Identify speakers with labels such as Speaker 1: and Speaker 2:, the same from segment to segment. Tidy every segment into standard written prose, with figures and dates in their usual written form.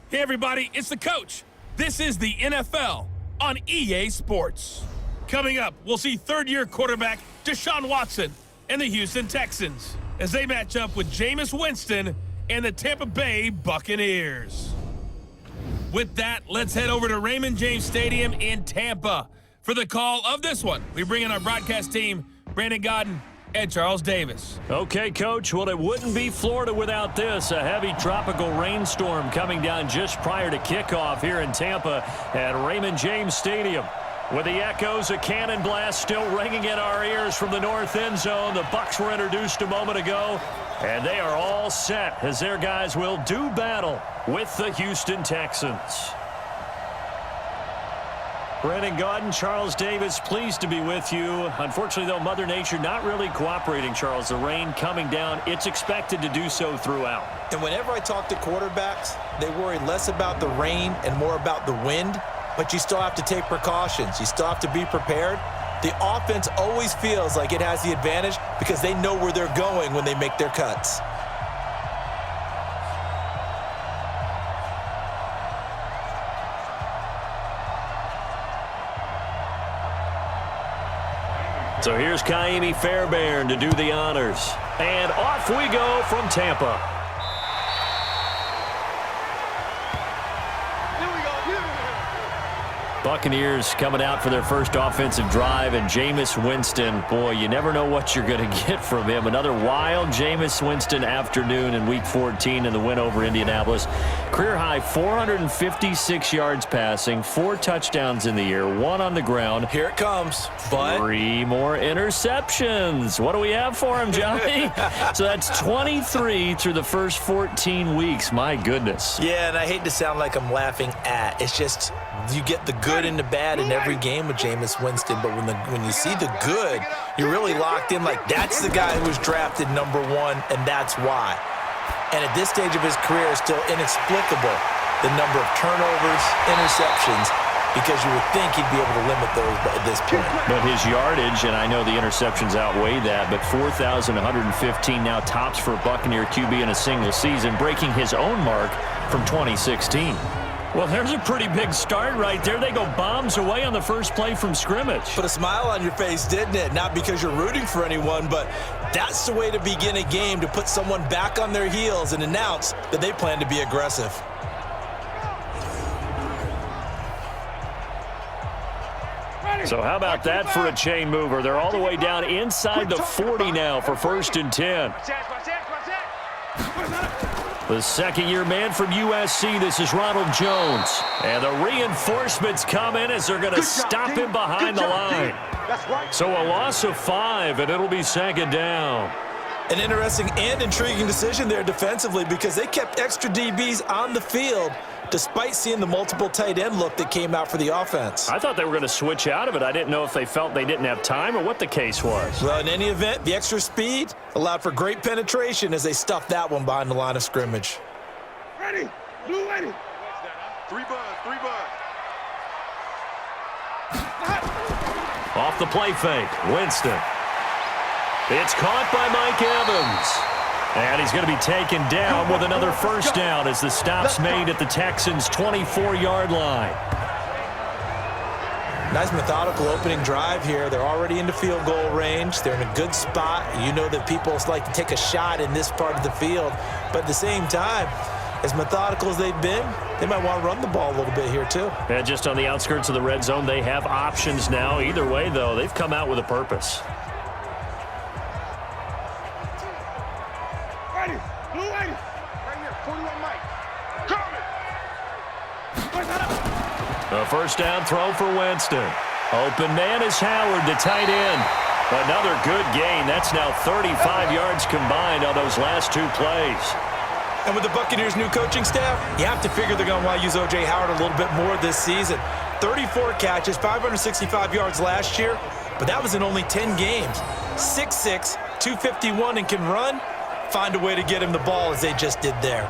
Speaker 1: Hey everybody, it's the coach. This is the NFL on EA Sports. Coming up, we'll see third-year quarterback Deshaun Watson and the Houston Texans as they match up with Jameis Winston and the Tampa Bay Buccaneers. With that, let's head over to Raymond James Stadium in Tampa. For the call of this one, we bring in our broadcast team, Brandon Godden and Charles Davis.
Speaker 2: Okay, Coach. Well, it wouldn't be Florida without this. A heavy tropical rainstorm coming down just prior to kickoff here in Tampa at Raymond James Stadium. With the echoes of cannon blast still ringing in our ears from the north end zone, the Bucs were introduced a moment ago, and they are all set as their guys will do battle with the Houston Texans. Brandon Godden, Charles Davis, pleased to be with you. Unfortunately, though, Mother Nature not really cooperating, Charles. The rain coming down, it's expected to do so throughout.
Speaker 3: And whenever I talk to quarterbacks, they worry less about the rain and more about the wind, but you still have to take precautions. You still have to be prepared. The offense always feels like it has the advantage because they know where they're going when they make their cuts.
Speaker 2: So here's Kaimi Fairbairn to do the honors. And off we go from Tampa. Buccaneers coming out for their first offensive drive, and Jameis Winston, boy, you never know what you're going to get from him. Another wild Jameis Winston afternoon in Week 14 in the win over Indianapolis. Career-high 456 yards passing, 4 touchdowns in the year, 1 on the ground.
Speaker 3: Here it comes, but
Speaker 2: 3 more interceptions. What do we have for him, Johnny? So that's 23 through the first 14 weeks. My goodness.
Speaker 3: Yeah, and I hate to sound like I'm laughing at. It's just you get the good and the bad in every game with Jameis Winston, but when you see the good, you're really locked in like that's the guy who was drafted number 1, and that's why. And at this stage of his career, it's still inexplicable the number of turnovers, interceptions, because you would think he'd be able to limit those at this point.
Speaker 2: But his yardage, and I know the interceptions outweigh that, but 4,115 now tops for a Buccaneer QB in a single season, breaking his own mark from 2016. Well, there's a pretty big start right there. They go bombs away on the first play from scrimmage.
Speaker 3: Put a smile on your face, didn't it? Not because you're rooting for anyone, but that's the way to begin a game, to put someone back on their heels and announce that they plan to be aggressive.
Speaker 2: So how about that for a chain mover? They're all the way down inside the 40 now for 1st and 10. The second-year man from USC, this is Ronald Jones. And the reinforcements come in as they're going to stop him behind the line. So a loss of 5, and it'll be 2nd down.
Speaker 3: An interesting and intriguing decision there defensively because they kept extra DBs on the field despite seeing the multiple tight end look that came out for the offense.
Speaker 2: I thought they were going to switch out of it. I didn't know if they felt they didn't have time or what the case was.
Speaker 3: Well, in any event, the extra speed allowed for great penetration as they stuffed that one behind the line of scrimmage.
Speaker 4: Ready, blue ready. 3 buzz.
Speaker 2: Off the play fake, Winston. It's caught by Mike Evans. And he's going to be taken down with another first down as the stop's made at the Texans' 24-yard line.
Speaker 3: Nice methodical opening drive here. They're already into field goal range. They're in a good spot. You know that people like to take a shot in this part of the field. But at the same time, as methodical as they've been, they might want to run the ball a little bit here too.
Speaker 2: And just on the outskirts of the red zone, they have options now. Either way, though, they've come out with a purpose. A first down throw for Winston. Open man is Howard, the tight end. Another good gain. That's now 35 yards combined on those last 2 plays.
Speaker 3: And with the Buccaneers' new coaching staff, you have to figure they're going to want to use O.J. Howard a little bit more this season. 34 catches, 565 yards last year, but that was in only 10 games. 6'6", 251, and can run. Find a way to get him the ball as they just did there.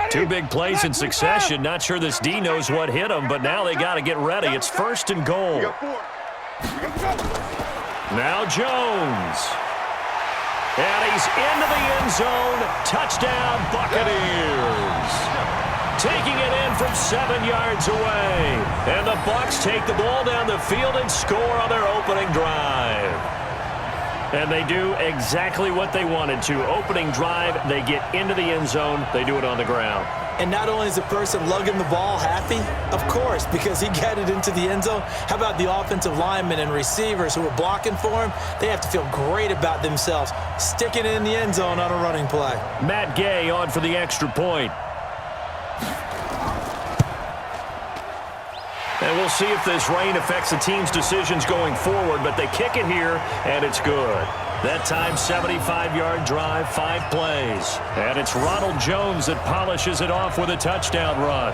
Speaker 2: Two big plays in succession. Not sure this D knows what hit him, but now they got to get ready. It's 1st and goal. Now Jones. And he's into the end zone. Touchdown, Buccaneers. Taking it in from 7 yards away. And the Bucs take the ball down the field and score on their opening drive. And they do exactly what they wanted to. Opening drive, they get into the end zone. They do it on the ground.
Speaker 3: And not only is the person lugging the ball happy, of course, because he got it into the end zone. How about the offensive linemen and receivers who are blocking for him? They have to feel great about themselves, sticking it in the end zone on a running play.
Speaker 2: Matt Gay on for the extra point. And we'll see if this rain affects the team's decisions going forward, but they kick it here, and it's good. That time, 75-yard drive, 5 plays. And it's Ronald Jones that polishes it off with a touchdown run.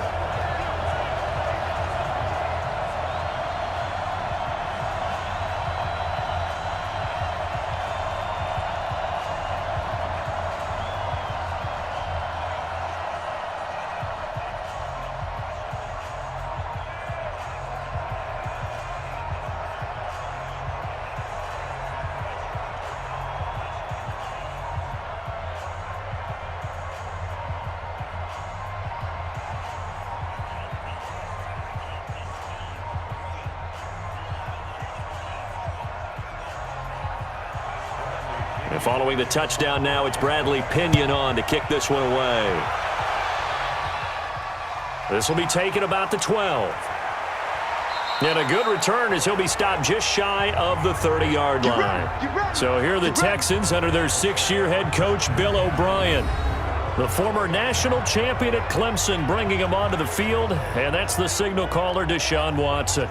Speaker 2: And following the touchdown now, it's Bradley Pinion on to kick this one away. This will be taken about the 12. And a good return as he'll be stopped just shy of the 30-yard line. So here are the Texans under their 6th-year head coach, Bill O'Brien. The former national champion at Clemson bringing him onto the field, and that's the signal caller, Deshaun Watson.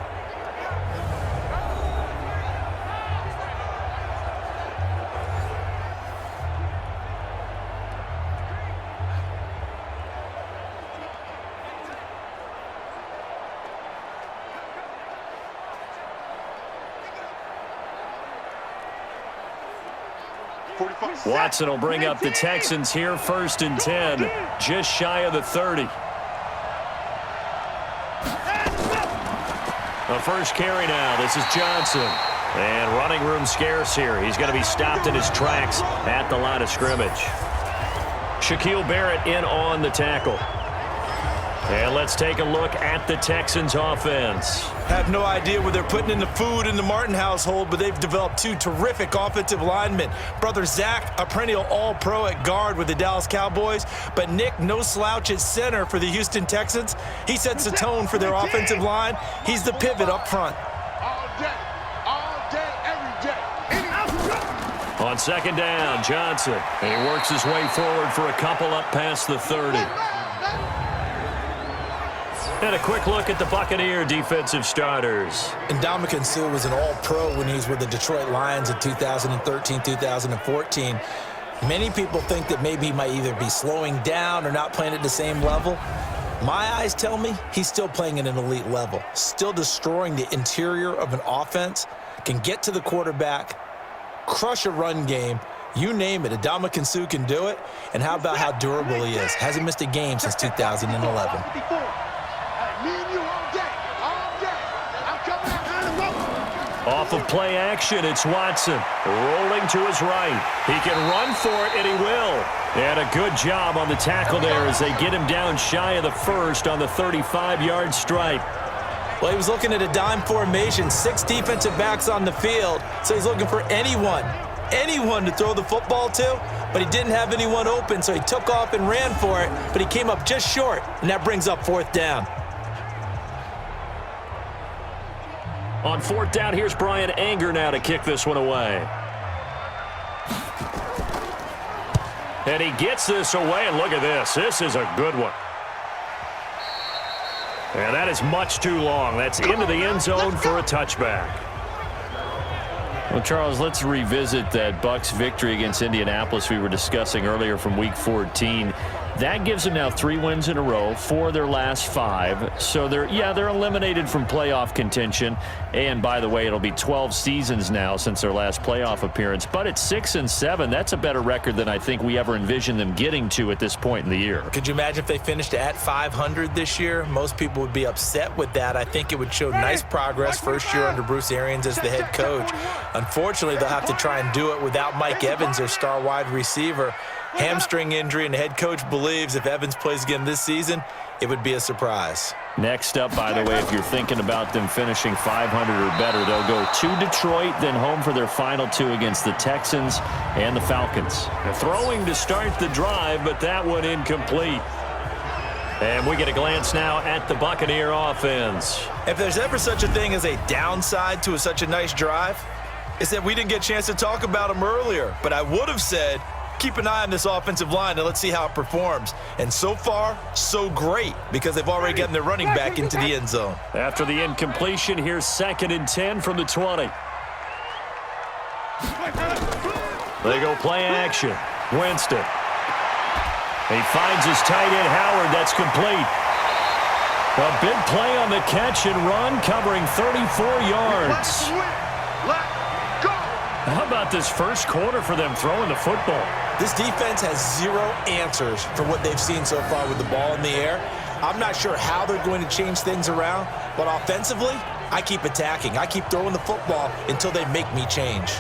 Speaker 2: Watson will bring up the Texans here, 1st and 10, just shy of the 30. The first carry now. This is Johnson. And running room scarce here. He's going to be stopped in his tracks at the line of scrimmage. Shaquille Barrett in on the tackle. And let's take a look at the Texans offense.
Speaker 3: Have no idea where they're putting in the food in the Martin household, but they've developed 2 terrific offensive linemen. Brother Zach, a perennial all-pro at guard with the Dallas Cowboys, but Nick, no slouch at center for the Houston Texans. He sets the tone for their offensive line. He's the pivot up front.
Speaker 4: All day, every day.
Speaker 2: On 2nd down, Johnson. And he works his way forward for a couple up past the 30. And a quick look at the Buccaneer defensive starters.
Speaker 3: And Ndamukong Suh was an all-pro when he was with the Detroit Lions in 2013, 2014. Many people think that maybe he might either be slowing down or not playing at the same level. My eyes tell me he's still playing at an elite level, still destroying the interior of an offense, can get to the quarterback, crush a run game, you name it. Ndamukong Suh can do it. And how about how durable he is? Hasn't missed a game since 2011.
Speaker 2: Off of play action, it's Watson rolling to his right. He can run for it, and he will. And a good job on the tackle there as they get him down shy of the 1st on the 35-yard stripe.
Speaker 3: Well, he was looking at a dime formation, 6 defensive backs on the field, so he's looking for anyone to throw the football to, but he didn't have anyone open, so he took off and ran for it, but he came up just short, and that brings up 4th down.
Speaker 2: On 4th down, here's Brian Anger now to kick this one away. And he gets this away, and look at this. This is a good one. And that is much too long. That's into the end zone for a touchback. Well, Charles, let's revisit that Bucs victory against Indianapolis we were discussing earlier from Week 14. That gives them now 3 wins in a row, 4 of their last 5. So they're eliminated from playoff contention. And by the way, it'll be 12 seasons now since their last playoff appearance. But at 6-7, that's a better record than I think we ever envisioned them getting to at this point in the year.
Speaker 3: Could you imagine if they finished at 500 this year? Most people would be upset with that. I think it would show nice progress first year under Bruce Arians as the head coach. Unfortunately, they'll have to try and do it without Mike Evans, their star wide receiver. Hamstring injury, and the head coach believes if Evans plays again this season, it would be a surprise.
Speaker 2: Next up, by the way, if you're thinking about them finishing 500 or better, they'll go to Detroit, then home for their final 2 against the Texans and the Falcons. They're throwing to start the drive, but that one incomplete. And we get a glance now at the Buccaneer offense.
Speaker 3: If there's ever such a thing as a downside to such a nice drive, it's that we didn't get a chance to talk about them earlier. But I would have said, keep an eye on this offensive line and let's see how it performs. And so far, so great, because they've already gotten their running back into the end zone.
Speaker 2: After the incompletion, here's 2nd and 10 from the 20. They go play action. Winston. He finds his tight end, Howard. That's complete. A big play on the catch and run, covering 34 yards. How about this first quarter for them throwing the football?
Speaker 3: This defense has 0 answers for what they've seen so far with the ball in the air. I'm not sure how they're going to change things around, but offensively, I keep attacking. I keep throwing the football until they make me change.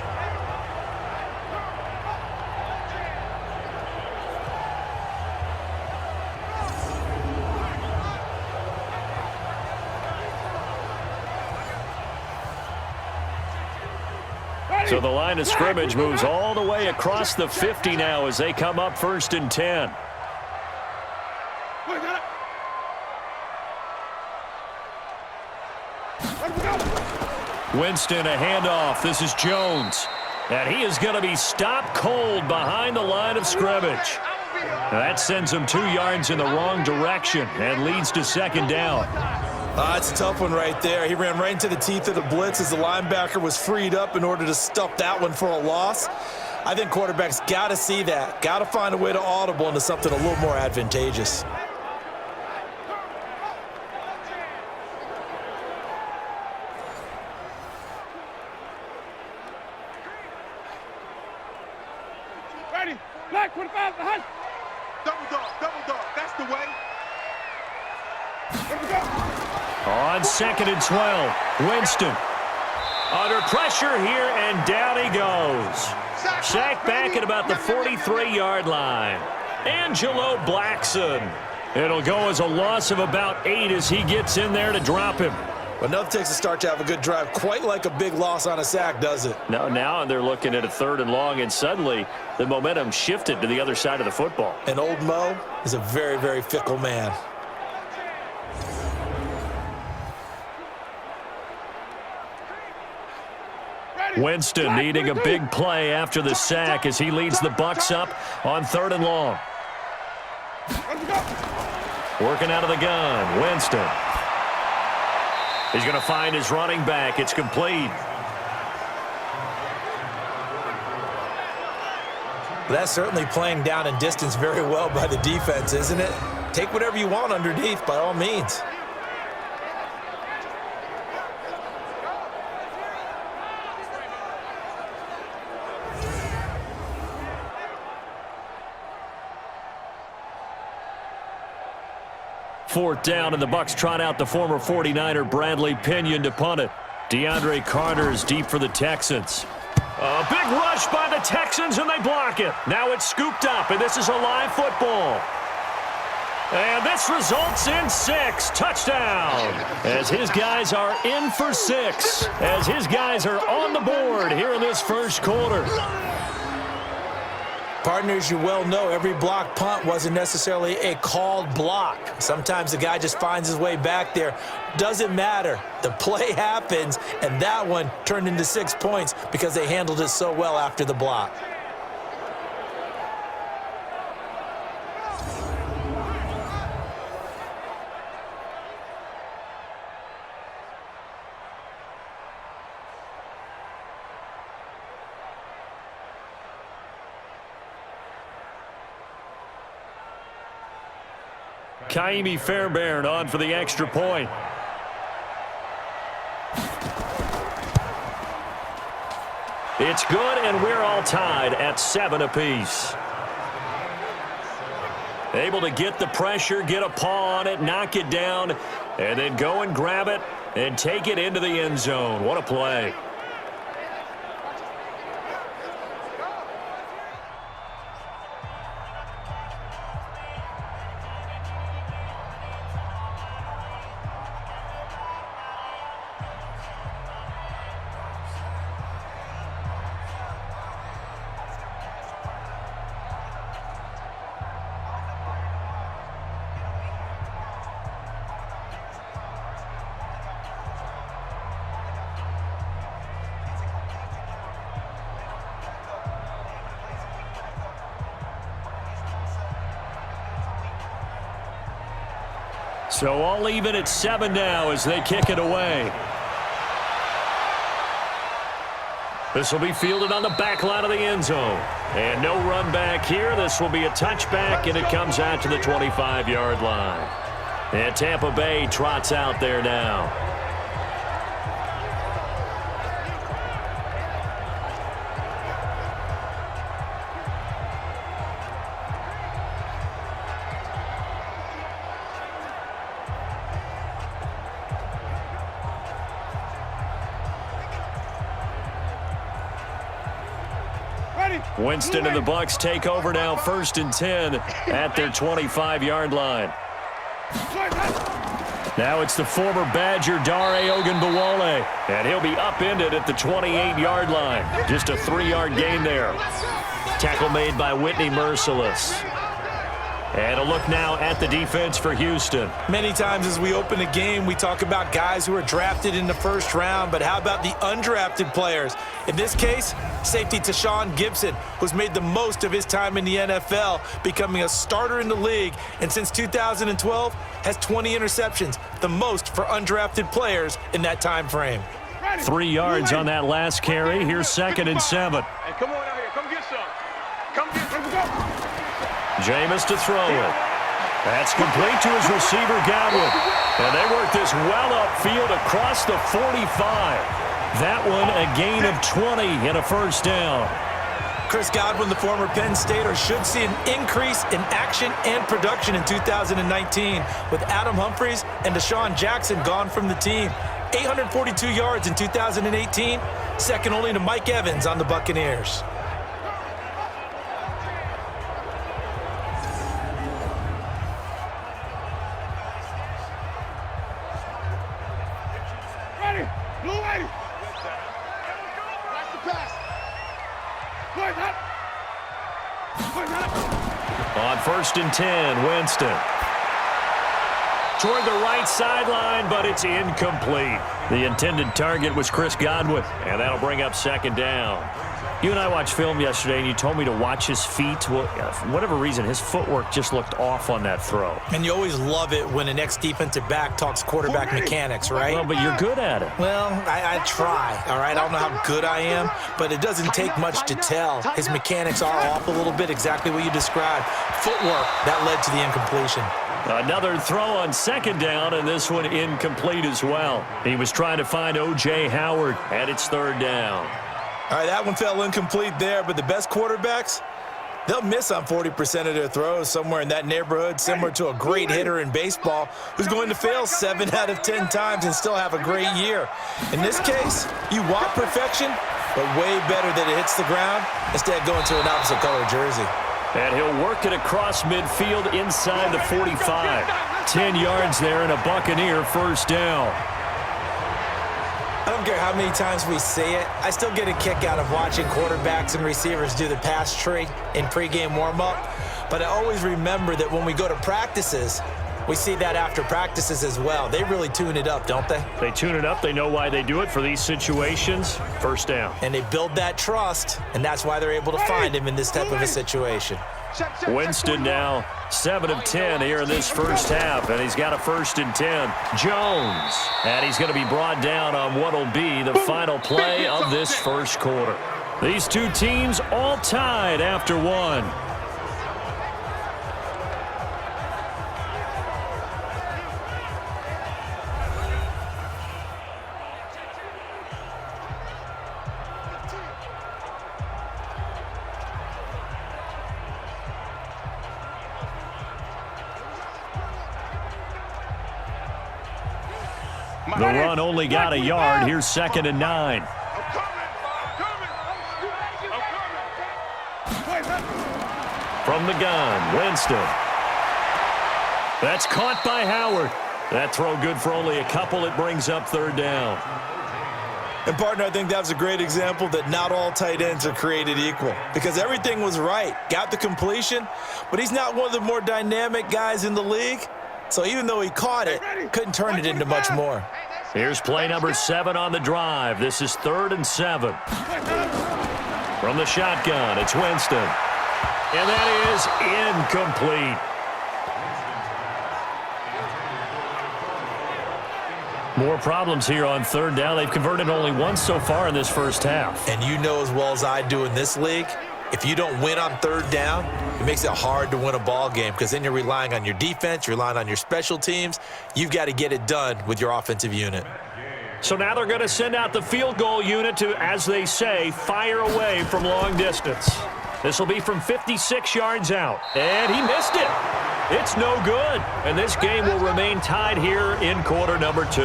Speaker 2: So the line of scrimmage moves all the way across the 50 now as they come up 1st and 10. Winston, a handoff. This is Jones. And he is going to be stopped cold behind the line of scrimmage. That sends him 2 yards in the wrong direction and leads to 2nd down.
Speaker 3: It's a tough one right there. He ran right into the teeth of the blitz as the linebacker was freed up in order to stuff that one for a loss. I think quarterbacks got to see that. Got to find a way to audible into something a little more advantageous.
Speaker 4: Ready? Black 25, the hunt. Double dog. That's the way. Let me go.
Speaker 2: On 2nd and 12, Winston. Under pressure here, and down he goes. Sacked back at about the 43-yard line. Angelo Blackson. It'll go as a loss of about 8 as he gets in there to drop him.
Speaker 3: But nothing takes a start to have a good drive quite like a big loss on a sack, does it?
Speaker 2: No, now they're looking at a 3rd and long, and suddenly the momentum shifted to the other side of the football.
Speaker 3: And old Mo is a very, very fickle man.
Speaker 2: Winston needing a big play after the sack as he leads the Bucs up on 3rd and long. Working out of the gun, Winston. He's going to find his running back. It's complete.
Speaker 3: That's certainly playing down in distance very well by the defense, isn't it? Take whatever you want underneath, by all means.
Speaker 2: Fourth down, and the Bucs trot out the former 49er Bradley Pinion to punt it. DeAndre Carter is deep for the Texans. A big rush by the Texans, and they block it. Now it's scooped up, and this is a live football. And this results in 6. Touchdown. As his guys are in for 6. As his guys are on the board here in this first quarter.
Speaker 3: Partners, you well know every block punt wasn't necessarily a called block. Sometimes the guy just finds his way back there. Doesn't matter. The play happens, and that one turned into 6 points because they handled it so well after the block.
Speaker 2: Kaimi Fairbairn on for the extra point. It's good, and we're all tied at 7 apiece. Able to get the pressure, get a paw on it, knock it down, and then go and grab it and take it into the end zone. What a play. So all even at 7 now as they kick it away. This will be fielded on the back line of the end zone. And no run back here. This will be a touchback, and it comes out to the 25-yard line. And Tampa Bay trots out there now. Winston and the Bucs take over now, 1st and 10 at their 25-yard line. Now it's the former Badger Dare Ogunbowale, and he'll be upended at the 28-yard line. Just a 3-yard gain there. Tackle made by Whitney Merciless. And a look now at the defense for Houston.
Speaker 3: Many times as we open a game, we talk about guys who are drafted in the 1st round, but how about the undrafted players? In this case, safety Tashawn Gibson, who's made the most of his time in the NFL, becoming a starter in the league, and since 2012 has 20 interceptions, the most for undrafted players in that time frame.
Speaker 2: 3 yards on that last carry. Here's 2nd and 7.
Speaker 4: Hey, come on out here. Come get some. Come get some.
Speaker 2: Jameis to throw it. That's complete to his receiver, Godwin. And they work this well upfield across the 45. That one a gain of 20 and a 1st down.
Speaker 3: Chris Godwin, the former Penn Stater, should see an increase in action and production in 2019 with Adam Humphries and Deshaun Jackson gone from the team. 842 yards in 2018, second only to Mike Evans on the Buccaneers.
Speaker 2: On 1st and 10, Winston. Toward the right sideline, but it's incomplete. The intended target was Chris Godwin, and that'll bring up 2nd down. You and I watched film yesterday, and you told me to watch his feet. Well, for whatever reason, his footwork just looked off on that throw.
Speaker 3: And you always love it when an ex-defensive back talks quarterback mechanics, right?
Speaker 2: Well, but you're good at it.
Speaker 3: Well, I try, all right? I don't know how good I am, but it doesn't take much to tell. His mechanics are off a little bit, exactly what you described. Footwork, that led to the incompletion.
Speaker 2: Another throw on 2nd down, and this one incomplete as well. He was trying to find O.J. Howard, and it's 3rd down.
Speaker 3: All right, that one fell incomplete there, but the best quarterbacks, they'll miss on 40% of their throws, somewhere in that neighborhood, similar to a great hitter in baseball who's going to fail 7 out of 10 times and still have a great year. In this case, you want perfection, but way better that it hits the ground instead of going to an opposite color jersey.
Speaker 2: And he'll work it across midfield inside the 45. 10 yards there and a Buccaneer 1st down.
Speaker 3: I don't care how many times we say it, I still get a kick out of watching quarterbacks and receivers do the pass tree in pregame warm-up. But I always remember that when we go to practices, we see that after practices as well. They really tune it up, don't they?
Speaker 2: They tune it up. They know why they do it for these situations. 1st down.
Speaker 3: And they build that trust, and that's why they're able to find him in this type of a situation.
Speaker 2: Winston now 7 of 10 here in this 1st half, and he's got a 1st and 10. Jones, and he's going to be brought down on what will be the final play of this 1st quarter. These two teams all tied after 1. The run only got a yard. Here's 2nd and 9. From the gun, Winston. That's caught by Howard. That throw good for only a couple. It brings up 3rd down.
Speaker 3: And, partner, I think that was a great example that not all tight ends are created equal because everything was right. Got the completion, but he's not one of the more dynamic guys in the league. So even though he caught it, couldn't turn it into much more.
Speaker 2: Here's play number 7 on the drive. This is 3rd and 7. From the shotgun, it's Winston. And that is incomplete. More problems here on 3rd down. They've converted only once so far in this first half.
Speaker 3: And you know as well as I do in this league, if you don't win on 3rd down, it makes it hard to win a ball game because then you're relying on your defense, you're relying on your special teams. You've got to get it done with your offensive unit.
Speaker 2: So now they're going to send out the field goal unit to, as they say, fire away from long distance. This will be from 56 yards out. And he missed it. It's no good. And this game will remain tied here in quarter number 2.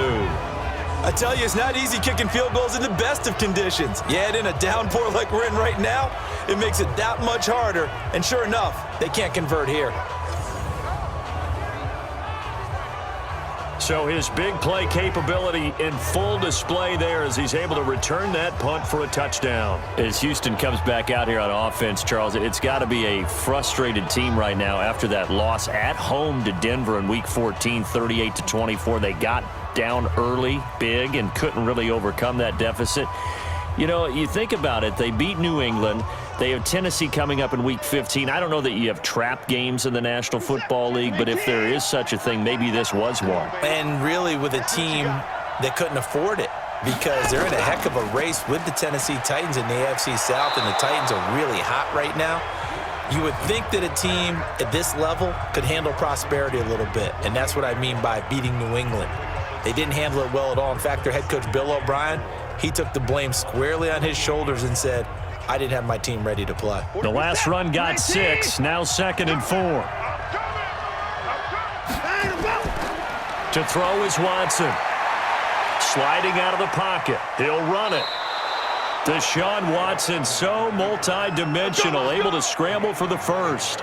Speaker 3: I tell you, it's not easy kicking field goals in the best of conditions. You add in a downpour like we're in right now, it makes it that much harder. And sure enough, they can't convert here.
Speaker 2: So his big play capability in full display there as he's able to return that punt for a touchdown. As Houston comes back out here on offense, Charles, it's got to be a frustrated team right now after that loss at home to Denver in Week 14, 38-24. They got down early, big, and couldn't really overcome that deficit. You know, you think about it, they beat New England. They have Tennessee coming up in Week 15. I don't know that you have trap games in the National Football League, but if there is such a thing, maybe this was one.
Speaker 3: And really with a team that couldn't afford it because they're in a heck of a race with the Tennessee Titans in the AFC South, and the Titans are really hot right now. You would think that a team at this level could handle prosperity a little bit, and that's what I mean by beating New England. They didn't handle it well at all. In fact, their head coach, Bill O'Brien, he took the blame squarely on his shoulders and said, I didn't have my team ready to play.
Speaker 2: The last run got 6, now 2nd and 4. To throw is Watson. Sliding out of the pocket. He'll run it. Deshaun Watson, so multi-dimensional, able to scramble for the first.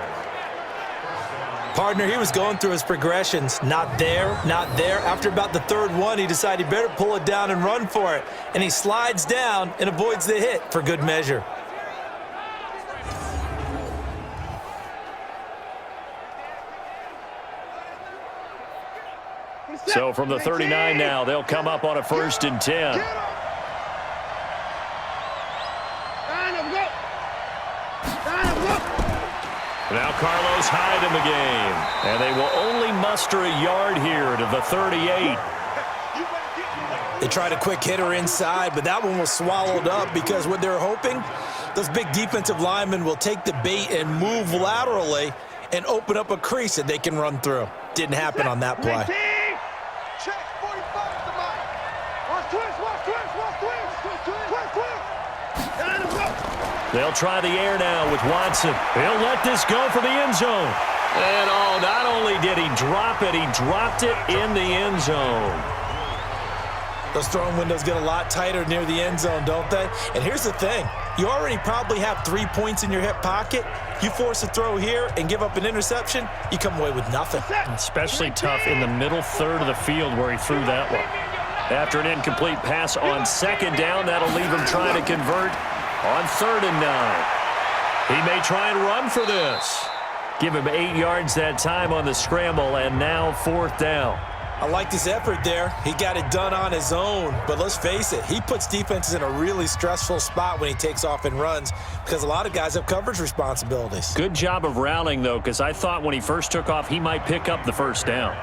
Speaker 3: Partner, he was going through his progressions. Not there, not there. After about the 3rd one, he decided he better pull it down and run for it. And he slides down and avoids the hit for good measure.
Speaker 2: So from the 39 now, they'll come up on a 1st and 10. Now Carlos Hyde in the game. And they will only muster a yard here to the 38.
Speaker 3: They tried a quick hitter inside, but that one was swallowed up because what they're hoping, those big defensive linemen will take the bait and move laterally and open up a crease that they can run through. Didn't happen on that play.
Speaker 2: They'll try the air now with Watson. He'll let this go for the end zone. And not only did he drop it, he dropped it in the end zone.
Speaker 3: Those throwing windows get a lot tighter near the end zone, don't they? And here's the thing. You already probably have 3 points in your hip pocket. You force a throw here and give up an interception, you come away with nothing.
Speaker 2: Especially tough in the middle 3rd of the field where he threw that one. After an incomplete pass on 2nd down, that'll leave him trying to convert on 3rd and 9. He may try and run for this. Give him 8 yards that time on the scramble, and now 4th down.
Speaker 3: I like this effort there. He got it done on his own, but let's face it, he puts defenses in a really stressful spot when he takes off and runs because a lot of guys have coverage responsibilities.
Speaker 2: Good job of rounding, though, because I thought when he first took off, he might pick up the 1st down.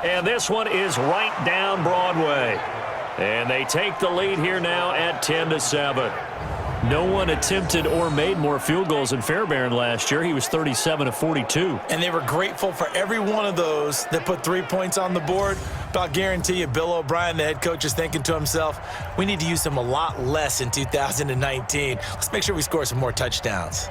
Speaker 2: And this one is right down Broadway. And they take the lead here now at 10-7. No one attempted or made more field goals than Fairbairn last year. He was 37 of 42.
Speaker 3: And they were grateful for every one of those that put 3 points on the board. But I'll guarantee you, Bill O'Brien, the head coach, is thinking to himself, we need to use them a lot less in 2019. Let's make sure we score some more touchdowns.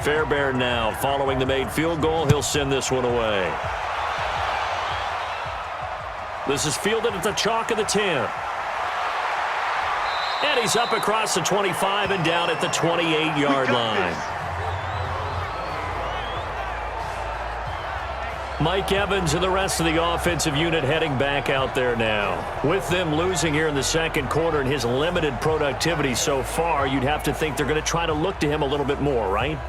Speaker 2: Fairbairn now following the made field goal. He'll send this one away. This is fielded at the chalk of the 10. And he's up across the 25 and down at the 28-yard line. Mike Evans and the rest of the offensive unit heading back out there now. With them losing here in the second quarter and his limited productivity so far, you'd have to think they're going to try to look to him a little bit more, right?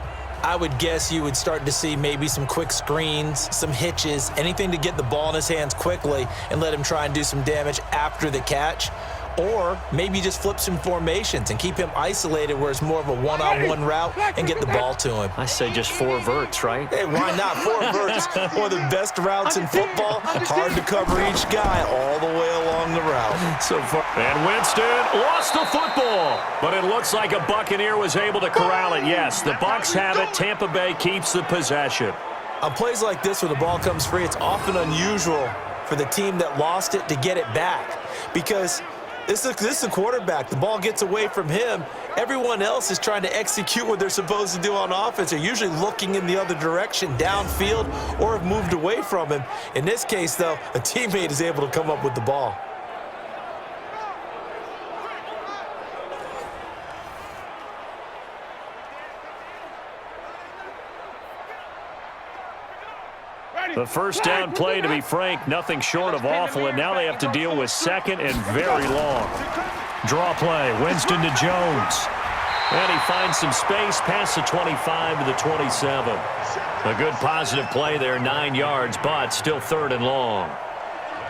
Speaker 3: I would guess you would start to see maybe some quick screens, some hitches, anything to get the ball in his hands quickly and let him try and do some damage after the catch. Or maybe just flip some formations and keep him isolated where it's more of a one-on-one route and get the ball to him.
Speaker 2: I say just 4 verts, right?
Speaker 3: Hey, why not? 4 verts, one of the best routes in football. Hard to cover each guy all the way along the route.
Speaker 2: So far. And Winston lost the football. But it looks like a Buccaneer was able to corral it. Yes, the Bucs have it. Tampa Bay keeps the possession.
Speaker 3: On plays like this where the ball comes free, it's often unusual for the team that lost it to get it back. Because this is a quarterback. The ball gets away from him. Everyone else is trying to execute what they're supposed to do on offense. They're usually looking in the other direction, downfield, or have moved away from him. In this case, though, a teammate is able to come up with the ball.
Speaker 2: The first down play, to be frank, nothing short of awful, and now they have to deal with second and very long. Draw play, Winston to Jones. And he finds some space past the 25 to the 27. A good positive play there, 9 yards, but still 3rd and long.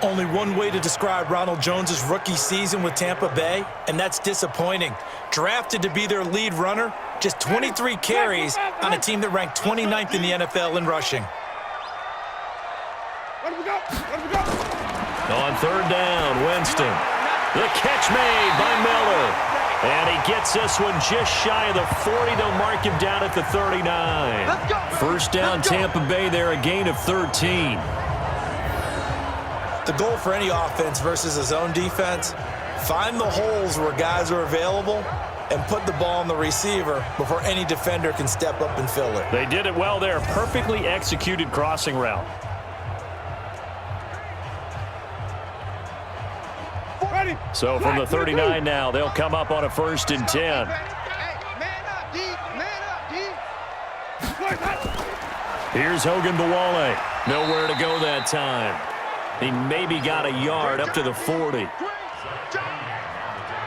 Speaker 3: Only one way to describe Ronald Jones' rookie season with Tampa Bay, and that's disappointing. Drafted to be their lead runner, just 23 carries on a team that ranked 29th in the NFL in rushing.
Speaker 2: On 3rd down, Winston. The catch made by Miller. And he gets this one just shy of the 40. They'll mark him down at the 39. First down, Tampa Bay there, a gain of 13.
Speaker 3: The goal for any offense versus his own defense, find the holes where guys are available and put the ball on the receiver before any defender can step up and fill it.
Speaker 2: They did it well there. Perfectly executed crossing route. So from the 39 now, they'll come up on a 1st and 10. Here's Hogan Bawale. Nowhere to go that time. He maybe got a yard up to the 40.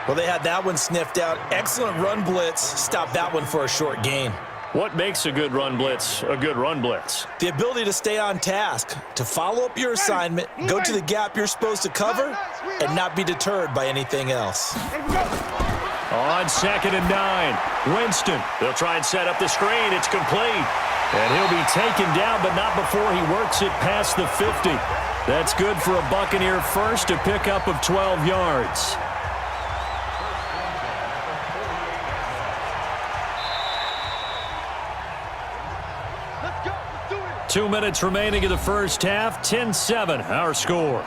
Speaker 3: Well, they had that one sniffed out. Excellent run blitz. Stopped that one for a short gain.
Speaker 2: What makes a good run blitz a good run blitz?
Speaker 3: The ability to stay on task, to follow up your assignment, go to the gap you're supposed to cover, and not be deterred by anything else.
Speaker 2: On 2nd and 9, Winston. They'll try and set up the screen. It's complete. And he'll be taken down, but not before he works it past the 50. That's good for a Buccaneer first, a pickup of 12 yards.
Speaker 4: Let's go. Let's do it.
Speaker 2: 2 minutes remaining in the first half. 10-7, our score.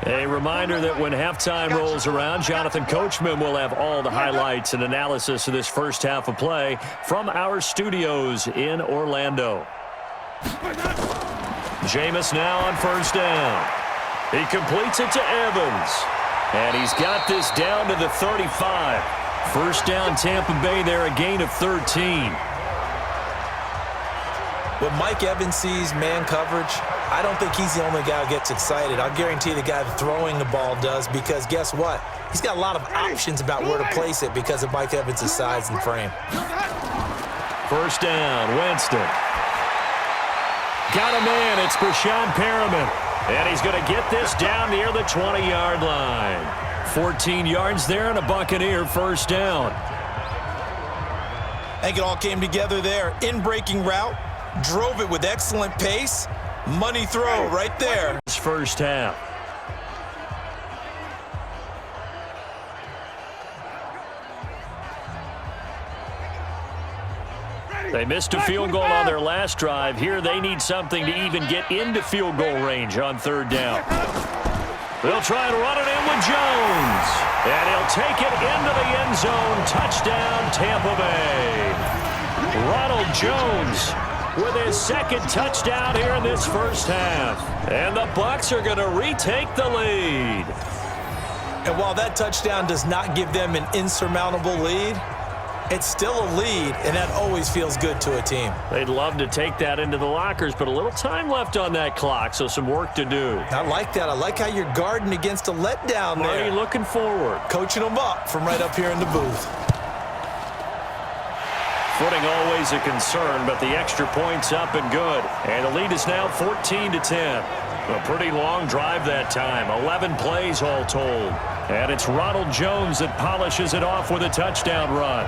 Speaker 2: A reminder that when halftime rolls around, Jonathan Coachman will have all the highlights and analysis of this first half of play from our studios in Orlando. Jameis now on 1st down. He completes it to Evans. And he's got this down to the 35. 1st down, Tampa Bay there, a gain of 13.
Speaker 3: When Mike Evans sees man coverage, I don't think he's the only guy who gets excited. I'll guarantee the guy throwing the ball does, because guess what? He's got a lot of options about where to place it because of Mike Evans' size and frame.
Speaker 2: 1st down, Winston. Got a man, it's Brashad Perriman. And he's going to get this down near the 20-yard line. 14 yards there and a Buccaneer 1st down.
Speaker 3: I think it all came together there. In-breaking route, drove it with excellent pace. Money throw right there.
Speaker 2: First half. They missed a field goal on their last drive. Here they need something to even get into field goal range on third down. They'll try and run it in with Jones. And he'll take it into the end zone. Touchdown, Tampa Bay. Ronald Jones with his second touchdown here in this first half. And the Bucs are going to retake the lead.
Speaker 3: And while that touchdown does not give them an insurmountable lead, it's still a lead, and that always feels good to a team.
Speaker 2: They'd love to take that into the lockers, but a little time left on that clock, so some work to do.
Speaker 3: I like that. I like how you're guarding against a letdown there.
Speaker 2: Marty looking forward.
Speaker 3: Coaching them up from right up here in the booth.
Speaker 2: Footing always a concern, but the extra point's up and good. And the lead is now 14-10. A pretty long drive that time. 11 plays all told. And it's Ronald Jones that polishes it off with a touchdown run.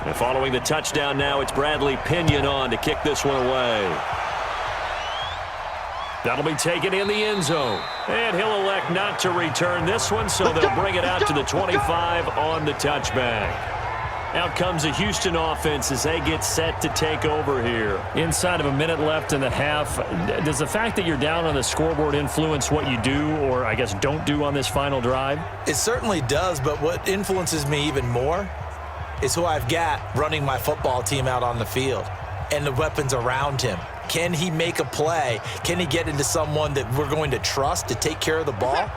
Speaker 2: And following the touchdown now, it's Bradley Pinion on to kick this one away. That'll be taken in the end zone. And he'll elect not to return this one, so they'll bring it out to the 25 on the touchback. Out comes the Houston offense as they get set to take over here. Inside of a minute left in the half, does the fact that you're down on the scoreboard influence what you do, or I guess don't do on this final drive?
Speaker 3: It certainly does, but what influences me even more is who I've got running my football team out on the field and the weapons around him. Can he make a play? Can he get into someone that we're going to trust to take care of the ball?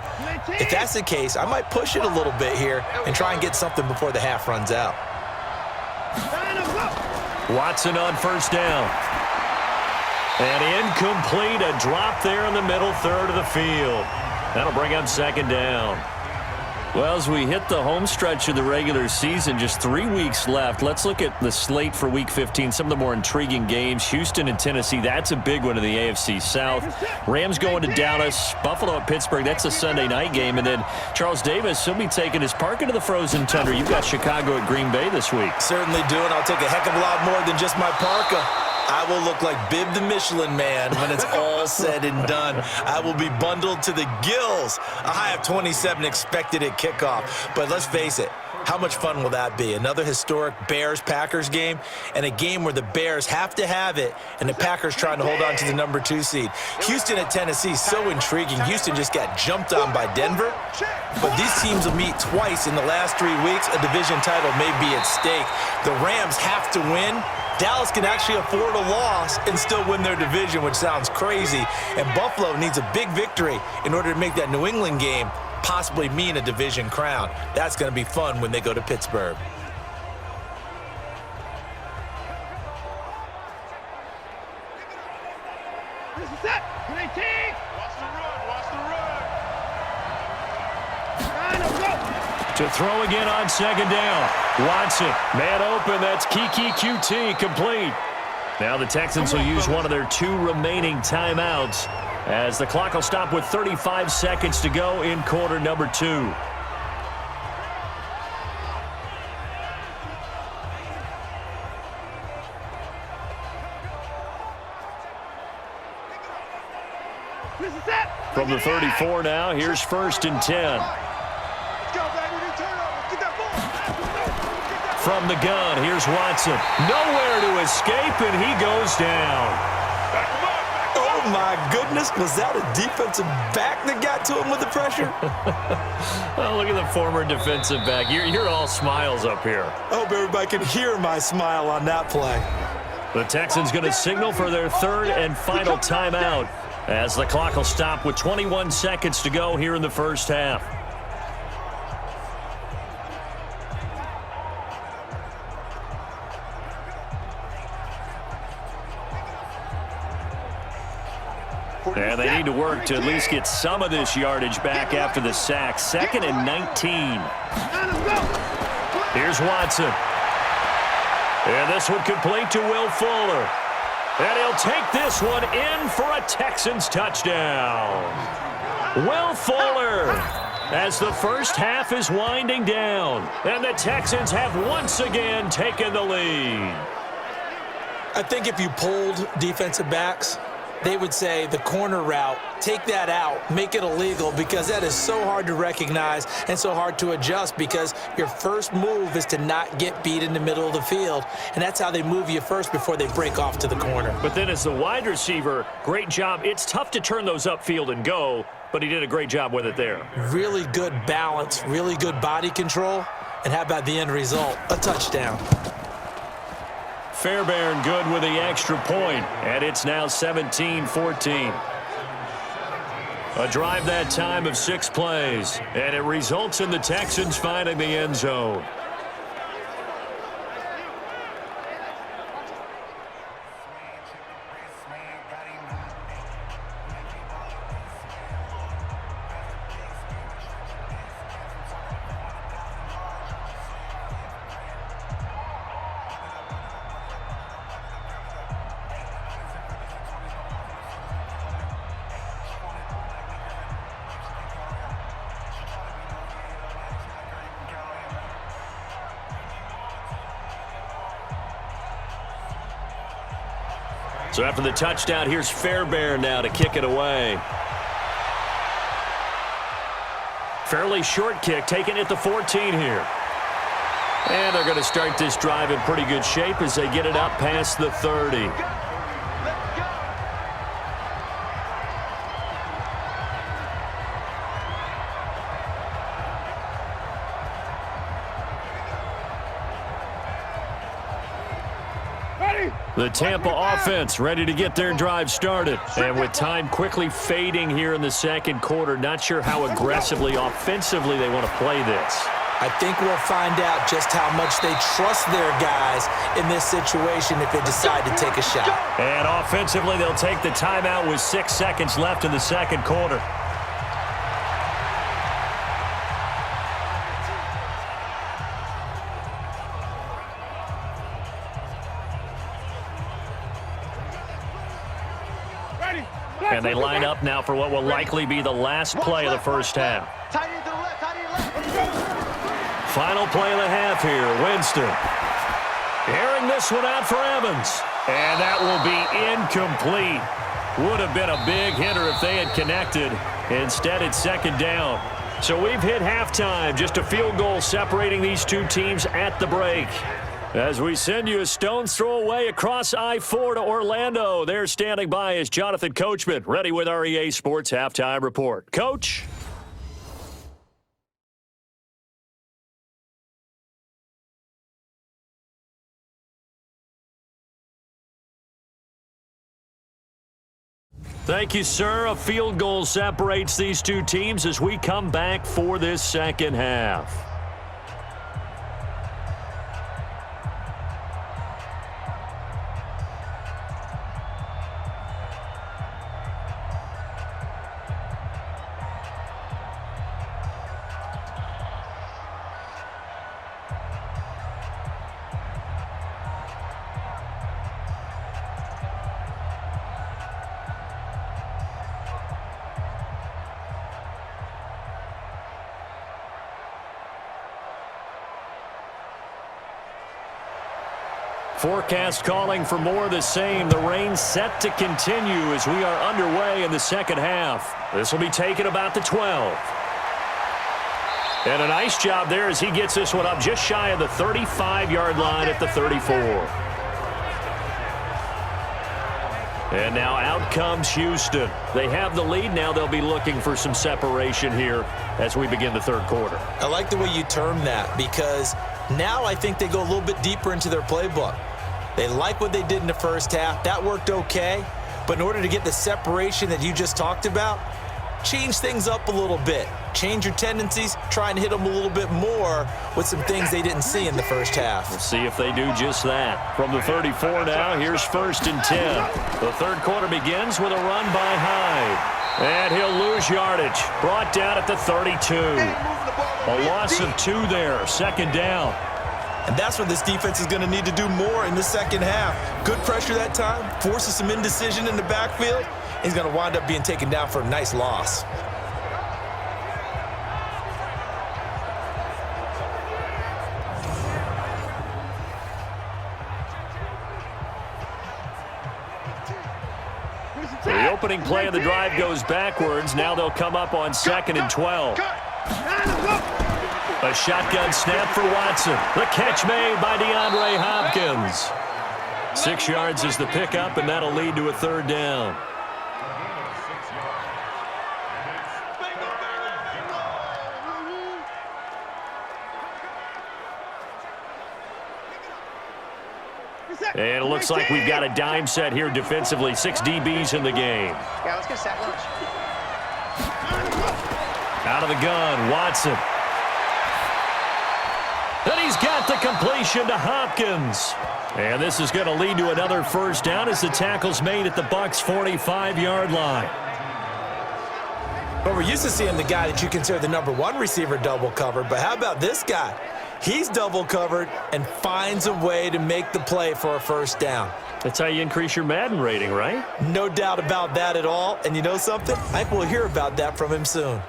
Speaker 3: If that's the case, I might push it a little bit here and try and get something before the half runs out.
Speaker 2: Watson on first down. And incomplete, a drop there in the middle third of the field. That'll bring up second down. Well, as we hit the home stretch of the regular season, just 3 weeks left. Let's look at the slate for Week 15, some of the more intriguing games. Houston and Tennessee, that's a big one in the AFC South. Rams going to Dallas. Buffalo at Pittsburgh, that's a Sunday night game. And then Charles Davis, he'll be taking his park into the frozen tundra. You've got Chicago at Green Bay this week.
Speaker 3: Certainly do, and I'll take a heck of a lot more than just my parka. I will look like Bib the Michelin Man when it's all said and done. I will be bundled to the gills. A high of 27 expected at kickoff. But let's face it, how much fun will that be? Another historic Bears-Packers game, and a game where the Bears have to have it, and the Packers trying to hold on to the number 2 seed. Houston at Tennessee, so intriguing. Houston just got jumped on by Denver. But these teams will meet twice in the last 3 weeks. A division title may be at stake. The Rams have to win. Dallas can actually afford a loss and still win their division, which sounds crazy. And Buffalo needs a big victory in order to make that New England game possibly mean a division crown. That's going to be fun when they go to Pittsburgh.
Speaker 4: This is it. Watch the run. Watch the run.
Speaker 2: To throw again on second down. Watson, man open, that's Kiki QT, complete. Now the Texans will use one of their 2 remaining timeouts as the clock will stop with 35 seconds to go in quarter number 2. From the 34 now, here's 1st and 10. From the gun, here's Watson. Nowhere to escape, and he goes down.
Speaker 3: Oh, my goodness. Was that a defensive back that got to him with the pressure?
Speaker 2: Well, look at the former defensive back. You're all smiles up here.
Speaker 3: I hope everybody can hear my smile on that play.
Speaker 2: The Texans going to signal for their 3rd and final timeout as the clock will stop with 21 seconds to go here in the first half. And they need to work to at least get some of this yardage back after the sack. 2nd and 19. Here's Watson. And this one complete to Will Fuller. And he'll take this one in for a Texans touchdown. Will Fuller, as the first half is winding down. And the Texans have once again taken the lead.
Speaker 3: I think if you polled defensive backs, they would say the corner route, take that out, make it illegal, because that is so hard to recognize and so hard to adjust, because your first move is to not get beat in the middle of the field, and that's how they move you first before they break off to the corner.
Speaker 2: But then as the wide receiver, great job. It's tough to turn those upfield and go, but he did a great job with it there.
Speaker 3: Really good balance, really good body control, and how about the end result? A touchdown.
Speaker 2: Fairbairn good with the extra point, and it's now 17-14. A drive that time of 6 plays, and it results in the Texans finding the end zone. So after the touchdown, here's Fairbairn now to kick it away. Fairly short kick, taken at the 14 here. And they're going to start this drive in pretty good shape as they get it up past the 30. The Tampa offense ready to get their drive started. And with time quickly fading here in the second quarter, not sure how aggressively, offensively they want to play this.
Speaker 3: I think we'll find out just how much they trust their guys in this situation if they decide to take a shot.
Speaker 2: And offensively, they'll take the timeout with 6 seconds left in the second quarter. And they line up now for what will likely be the last play of the first half. Final play of the half here, Winston. Airing this one out for Evans. And that will be incomplete. Would have been a big hitter if they had connected. Instead, it's second down. So we've hit halftime. Just a field goal separating these two teams at the break. As we send you a stone's throw away across I-4 to Orlando. There standing by is Jonathan Coachman, ready with our EA Sports Halftime Report. Coach? Thank you, sir. A field goal separates these two teams as we come back for this second half. Forecast calling for more of the same. The rain set to continue as we are underway in the second half. This will be taken about the 12. And a nice job there as he gets this one up just shy of the 35-yard line at the 34. And now out comes Houston. They have the lead. Now they'll be looking for some separation here as we begin the third quarter.
Speaker 3: I like the way you term that, because now I think they go a little bit deeper into their playbook. They like what they did in the first half. That worked okay. But in order to get the separation that you just talked about, change things up a little bit. Change your tendencies, try and hit them a little bit more with some things they didn't see in the first half.
Speaker 2: We'll see if they do just that. From the 34 now, here's 1st and 10. The third quarter begins with a run by Hyde. And he'll lose yardage. Brought down at the 32. A loss of 2 there, 2nd down.
Speaker 3: And that's what this defense is going to need to do more in the second half. Good pressure that time, forces some indecision in the backfield. He's going to wind up being taken down for a nice loss.
Speaker 2: So the opening play of the drive goes backwards. Now they'll come up on 2nd and 12. A shotgun snap for Watson. The catch made by DeAndre Hopkins. 6 yards is the pickup, and that'll lead to a 3rd down. And it looks like we've got a dime set here defensively. 6 DBs in the game.
Speaker 5: Yeah, let's get a sack lunch.
Speaker 2: Out of the gun, Watson. And he's got the completion to Hopkins. And this is going to lead to another 1st down as the tackle's made at the Bucs' 45-yard line.
Speaker 3: But we're used to seeing the guy that you consider the #1 receiver double covered. But how about this guy? He's double covered and finds a way to make the play for a 1st down.
Speaker 2: That's how you increase your Madden rating, right?
Speaker 3: No doubt about that at all. And you know something? I think we'll hear about that from him soon.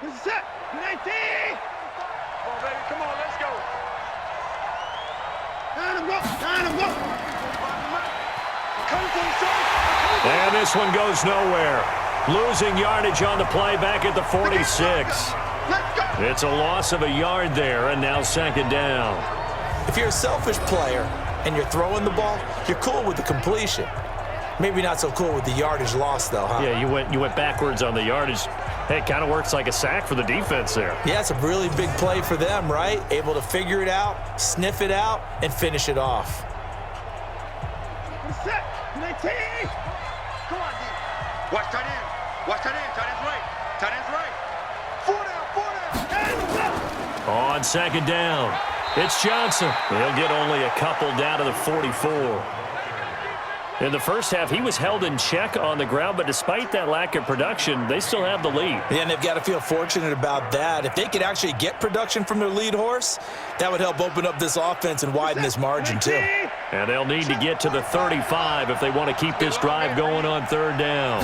Speaker 4: This is it. 19. Come on, baby. Come on, let's go. Down and go. Come to the
Speaker 2: And this one goes nowhere. Losing yardage on the play back at the 46. It's a loss of a yard there, and now 2nd down.
Speaker 3: If you're a selfish player and you're throwing the ball, you're cool with the completion. Maybe not so cool with the yardage loss, though, huh?
Speaker 2: Yeah, you went backwards on the yardage. Hey, it kind of works like a sack for the defense there.
Speaker 3: Yeah, it's a really big play for them, right? Able to figure it out, sniff it out, and finish it off.
Speaker 4: set. 19. Come on, D. Watch tight end. Watch tight end. Tight end's right. Tight end's right. 4 down.
Speaker 2: On 2nd down, it's Johnson. He'll get only a couple down to the 44. In the first half, he was held in check on the ground, but despite that lack of production, they still have the lead.
Speaker 3: Yeah, and they've got to feel fortunate about that. If they could actually get production from their lead horse, that would help open up this offense and widen this margin, too.
Speaker 2: And they'll need to get to the 35 if they want to keep this drive going on 3rd down.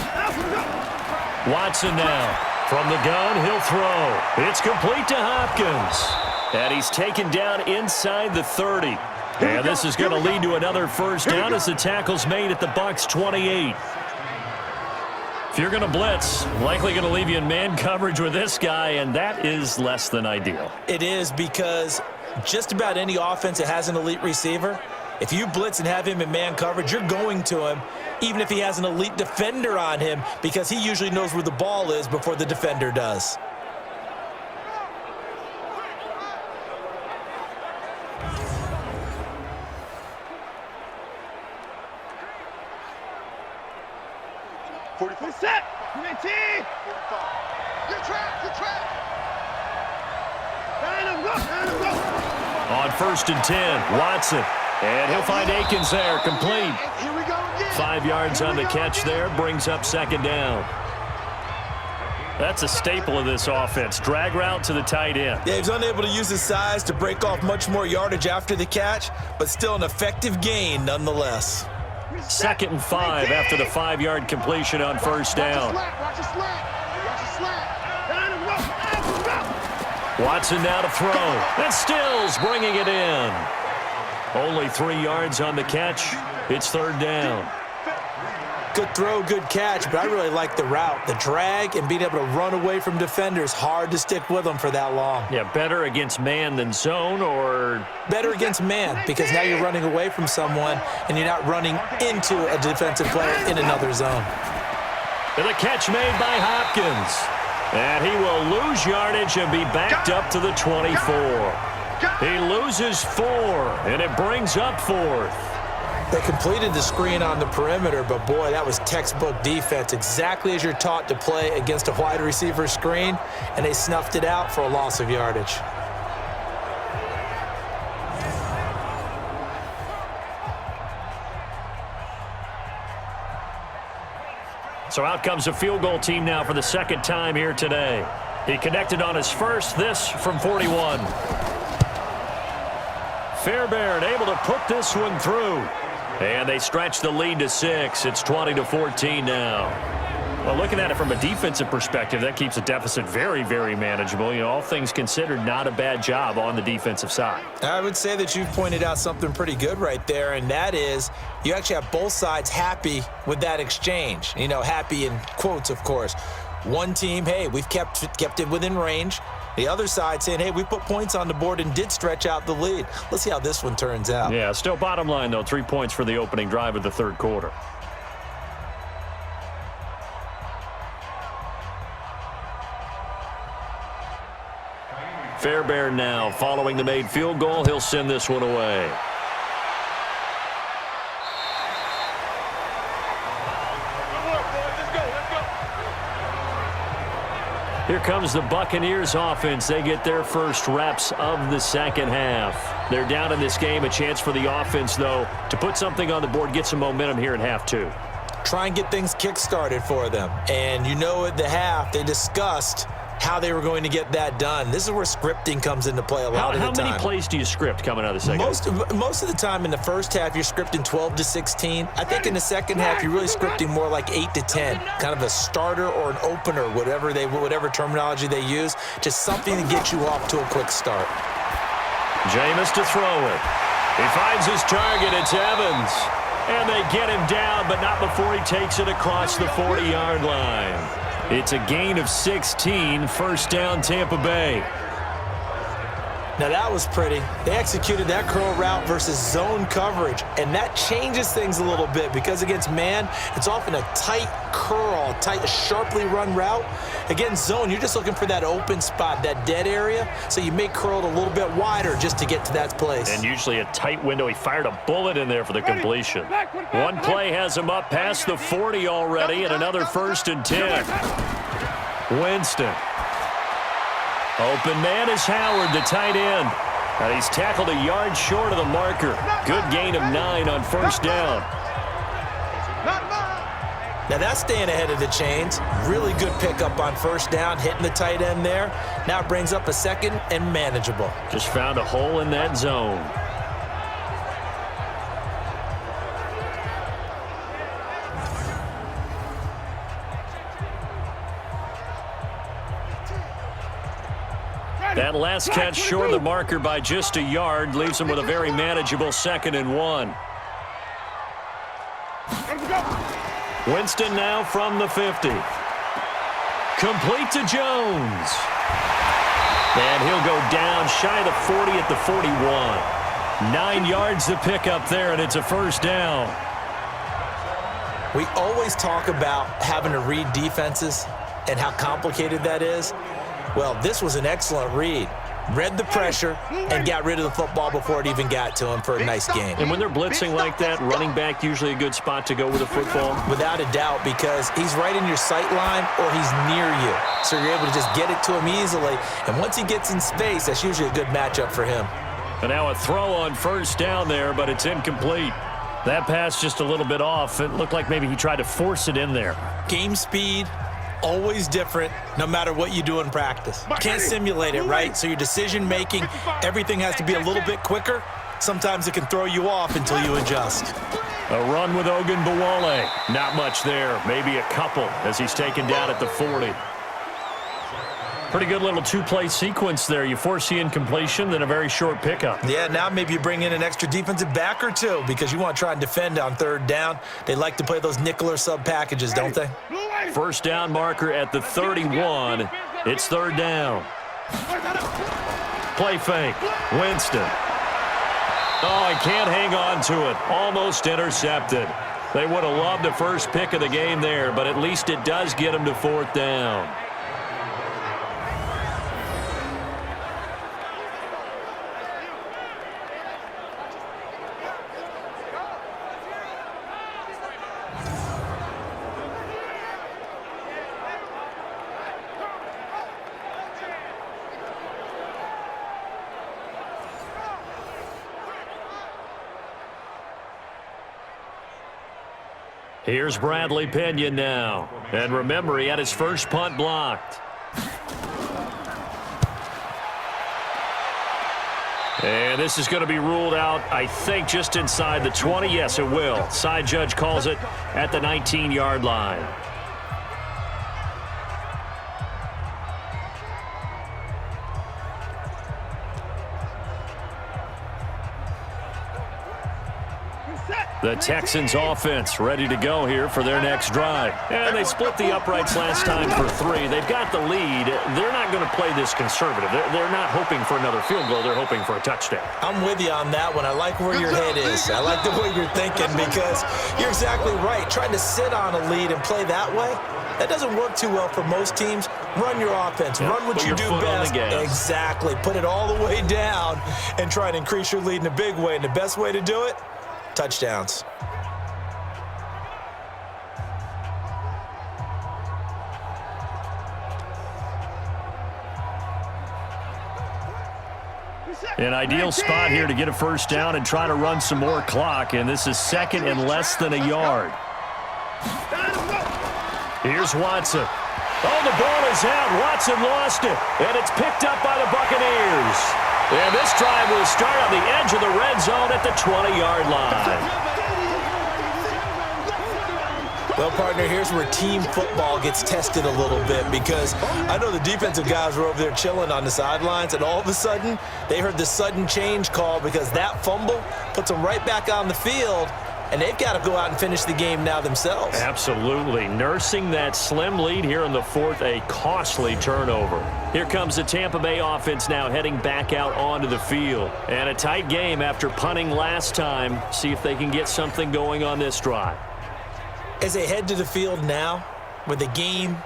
Speaker 2: Watson now. From the gun, he'll throw. It's complete to Hopkins. And he's taken down inside the 30. And this is going to lead to another 1st down as the tackle's made at the Bucs' 28. If you're going to blitz, likely going to leave you in man coverage with this guy, and that is less than ideal.
Speaker 3: It is, because just about any offense that has an elite receiver, if you blitz and have him in man coverage, you're going to him, even if he has an elite defender on him, because he usually knows where the ball is before the defender does.
Speaker 4: Set. 19. Good trap.
Speaker 2: On 1st and 10, Watson. And he'll find Akins there, complete.
Speaker 4: Here we go again.
Speaker 2: 5 yards on the catch there, brings up 2nd down. That's a staple of this offense. Drag route to the tight end.
Speaker 3: Yeah, he's unable to use his size to break off much more yardage after the catch, but still an effective gain nonetheless.
Speaker 2: 2nd and 5 after the 5-yard completion on 1st down. Watson now to throw. And Stills bringing it in. Only 3 yards on the catch. It's 3rd down.
Speaker 3: Good throw, good catch, but I really like the route. The drag and being able to run away from defenders, hard to stick with them for that long.
Speaker 2: Yeah, better against man than zone, or?
Speaker 3: Better against man, because now you're running away from someone and you're not running into a defensive player in another zone.
Speaker 2: And the catch made by Hopkins. And he will lose yardage and be backed up to the 24. He loses 4, and it brings up 4th.
Speaker 3: They completed the screen on the perimeter, but boy, that was textbook defense, exactly as you're taught to play against a wide receiver screen, and they snuffed it out for a loss of yardage.
Speaker 2: So out comes a field goal team now for the second time here today. He connected on his first, this from 41. Fairbairn able to put this one through. And they stretch the lead to 6. It's 20-14 now. Well, looking at it from a defensive perspective, that keeps the deficit very, very manageable. You know, all things considered, not a bad job on the defensive side.
Speaker 3: I would say that you've pointed out something pretty good right there, and that is you actually have both sides happy with that exchange. You know, happy in quotes, of course. One team, hey, we've kept it within range. The other side saying, hey, we put points on the board and did stretch out the lead. Let's see how this one turns out.
Speaker 2: Yeah, still bottom line, though, 3 points for the opening drive of the third quarter. Fairbairn now following the made field goal. He'll send this one away. Here comes the Buccaneers offense. They get their first reps of the second half. They're down in this game. A chance for the offense, though, to put something on the board, get some momentum here in half two.
Speaker 3: Try and get things kick-started for them. And you know at the half, they discussed how they were going to get that done. This is where scripting comes into play a lot of the time.
Speaker 2: How many plays do you script coming out of the second half?
Speaker 3: Most of the time in the first half, you're scripting 12 to 16. I think in the second half, you're really scripting more like 8 to 10, kind of a starter or an opener, whatever terminology they use, just something to get you off to a quick start.
Speaker 2: Jameis to throw it. He finds his target. It's Evans. And they get him down, but not before he takes it across the 40-yard line. It's a gain of 16, first down Tampa Bay.
Speaker 3: Now that was pretty. They executed that curl route versus zone coverage, and that changes things a little bit because against man, it's often a tight curl, sharply run route. Against zone, you're just looking for that open spot, that dead area, so you may curl it a little bit wider just to get to that place.
Speaker 2: And usually a tight window. He fired a bullet in there for the completion. One play has him up past the 40 already, and another 1st and 10. Winston. Open man is Howard, the tight end. And he's tackled a yard short of the marker. Good gain of 9 on first down.
Speaker 3: Now that's staying ahead of the chains. Really good pickup on first down, hitting the tight end there. Now it brings up a second and manageable.
Speaker 2: Just found a hole in that zone. That last catch short of the marker by just a yard leaves him with a very manageable 2nd and 1. Winston now from the 50. Complete to Jones. And he'll go down shy of the 40 at the 41. 9 yards to pick up there, and it's a first down.
Speaker 3: We always talk about having to read defenses and how complicated that is. Well, this was an excellent read. Read the pressure and got rid of the football before it even got to him for a nice game.
Speaker 2: And when they're blitzing like that, running back usually a good spot to go with the football?
Speaker 3: Without a doubt, because he's right in your sight line or he's near you. So you're able to just get it to him easily. And once he gets in space, that's usually a good matchup for him.
Speaker 2: And now a throw on first down there, but it's incomplete. That pass just a little bit off. It looked like maybe he tried to force it in there.
Speaker 3: Game speed. Always different, no matter what you do in practice. Can't simulate it, right? So your decision-making, everything has to be a little bit quicker. Sometimes it can throw you off until you adjust.
Speaker 2: A run with Ogunbowale. Not much there. Maybe a couple as he's taken down at the 40. Pretty good little 2-play sequence there. You force the incompletion, then a very short pickup.
Speaker 3: Yeah, now maybe you bring in an extra defensive back or two because you want to try and defend on third down. They like to play those nickel or sub packages, don't they?
Speaker 2: First down marker at the 31. It's third down. Play fake. Winston. Oh, he can't hang on to it. Almost intercepted. They would have loved the first pick of the game there, but at least it does get him to 4th down. Here's Bradley Pinion now. And remember, he had his first punt blocked. And this is going to be ruled out, I think, just inside the 20. Yes, it will. Side judge calls it at the 19-yard line. The Texans offense ready to go here for their next drive. And they split the uprights last time for 3. They've got the lead. They're not going to play this conservative. They're not hoping for another field goal. They're hoping for a touchdown.
Speaker 3: I'm with you on that one. I like where your head is. I like the way you're thinking because you're exactly right. Trying to sit on a lead and play that way, that doesn't work too well for most teams. Run your offense.
Speaker 2: Yeah,
Speaker 3: run what you do best. Exactly. Put it all the way down and try to increase your lead in a big way. And the best way to do it, touchdowns.
Speaker 2: An ideal spot here to get a first down and try to run some more clock, and this is second and less than a yard. Here's Watson. Oh, the ball is out. Watson lost it, and it's picked up by the Buccaneers. And this drive will start on the edge of the red zone at the 20-yard line.
Speaker 3: Well, partner, here's where team football gets tested a little bit because I know the defensive guys were over there chilling on the sidelines, and all of a sudden, they heard the sudden change call because that fumble puts them right back on the field, and they've got to go out and finish the game now themselves.
Speaker 2: Absolutely. Nursing that slim lead here in the 4th, a costly turnover. Here comes the Tampa Bay offense now heading back out onto the field. And a tight game after punting last time. See if they can get something going on this drive.
Speaker 3: As they head to the field now, with the game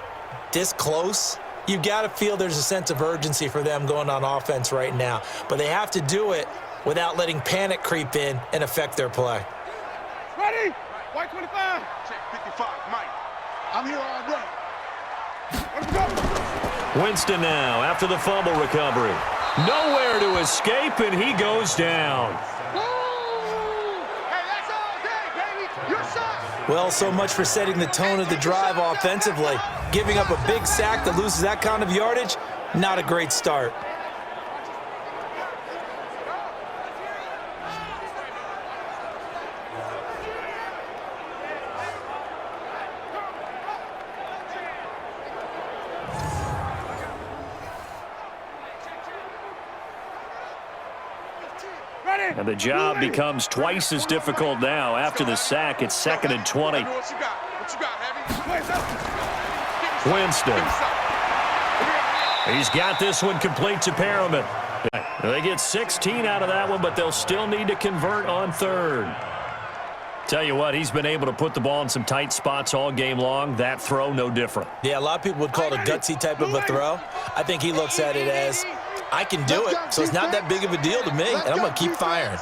Speaker 3: this close, you've got to feel there's a sense of urgency for them going on offense right now. But they have to do it without letting panic creep in and affect their play.
Speaker 4: Ready? White 25. Check 55, Mike. I'm here all day. Let's go.
Speaker 2: Winston now after the fumble recovery. Nowhere to escape, and he goes down.
Speaker 3: Well, so much for setting the tone of the drive offensively. Giving up a big sack that loses that kind of yardage, not a great start.
Speaker 2: And the job becomes twice as difficult now. After the sack, it's 2nd and 20. Winston. He's got this one complete to Perriman. They get 16 out of that one, but they'll still need to convert on 3rd. Tell you what, he's been able to put the ball in some tight spots all game long. That throw, no different.
Speaker 3: Yeah, a lot of people would call it a gutsy type of a throw. I think he looks at it as, I can do it, so it's not that big of a deal to me, and I'm going to keep firing.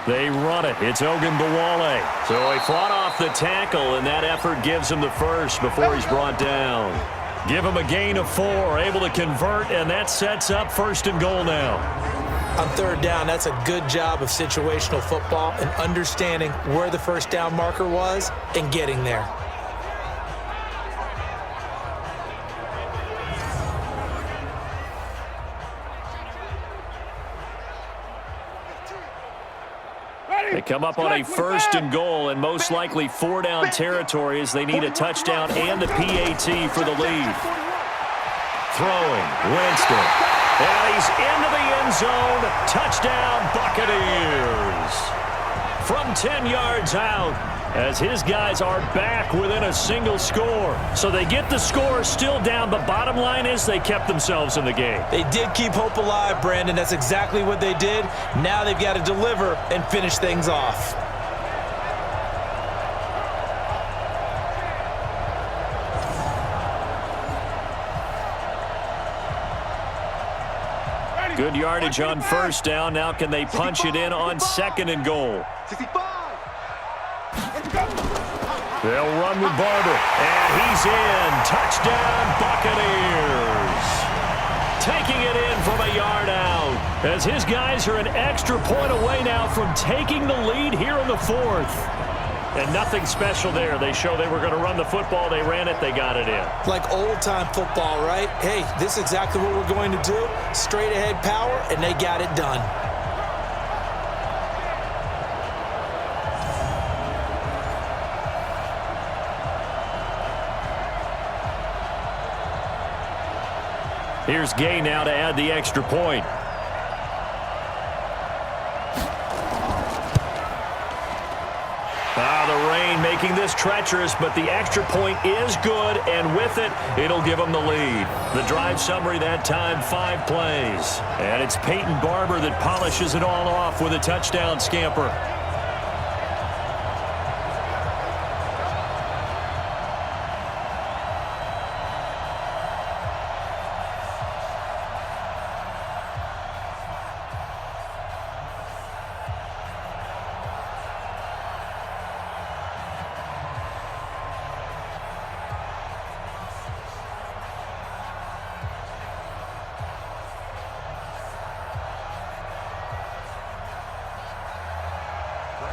Speaker 2: They run it. It's Ogunbowale. So he fought off the tackle, and that effort gives him the first before he's brought down. Give him a gain of 4, able to convert, and that sets up 1st and goal now.
Speaker 3: On 3rd down, that's a good job of situational football and understanding where the first down marker was and getting there.
Speaker 2: They come up on a 1st and goal and most likely 4-down territory as they need a touchdown and the PAT for the lead. Throwing, Winston. And he's into the end zone. Touchdown, Buccaneers. From 10 yards out as his guys are back within a single score. So they get the score still down, but bottom line is they kept themselves in the game.
Speaker 3: They did keep hope alive, Brandon. That's exactly what they did. Now they've got to deliver and finish things off.
Speaker 2: Good yardage on 1st down. Now can they punch it in on 2nd and goal?
Speaker 4: 65.
Speaker 2: They'll run with Barber, and he's in. Touchdown, Buccaneers. Taking it in from a yard out as his guys are an extra point away now from taking the lead here in the 4th. And nothing special there. They show they were going to run the football. They ran it. They got it in.
Speaker 3: Like old-time football, right? Hey, this is exactly what we're going to do. Straight-ahead power, and they got it done.
Speaker 2: Here's Gay now to add the extra point. The rain making this treacherous, but the extra point is good, and with it, it'll give them the lead. The drive summary that time, 5 plays. And it's Peyton Barber that polishes it all off with a touchdown scamper.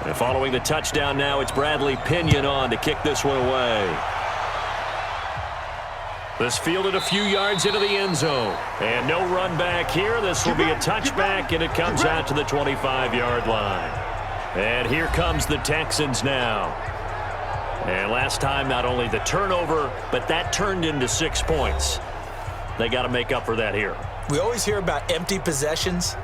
Speaker 2: And following the touchdown now, it's Bradley Pinion on to kick this one away. This fielded a few yards into the end zone. And no run back here. This will be a touchback, and it comes out to the 25-yard line. And here comes the Texans now. And last time, not only the turnover, but that turned into 6 points. They got to make up for that here.
Speaker 3: We always hear about empty possessions,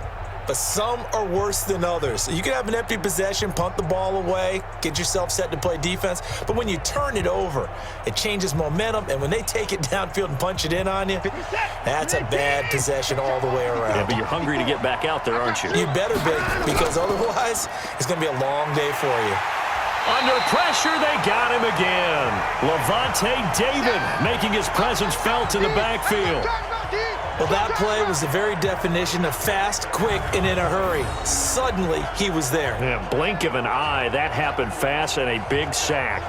Speaker 3: but some are worse than others. You can have an empty possession, punt the ball away, get yourself set to play defense, but when you turn it over, it changes momentum, and when they take it downfield and punch it in on you, that's a bad possession all the way around.
Speaker 2: Yeah, but you're hungry to get back out there, aren't you?
Speaker 3: You better be, because otherwise, it's going to be a long day for you.
Speaker 2: Under pressure, they got him again. Levante David making his presence felt in the backfield.
Speaker 3: Well, that play was the very definition of fast, quick, and in a hurry. Suddenly, he was there.
Speaker 2: Yeah, blink of an eye, that happened fast, and a big sack.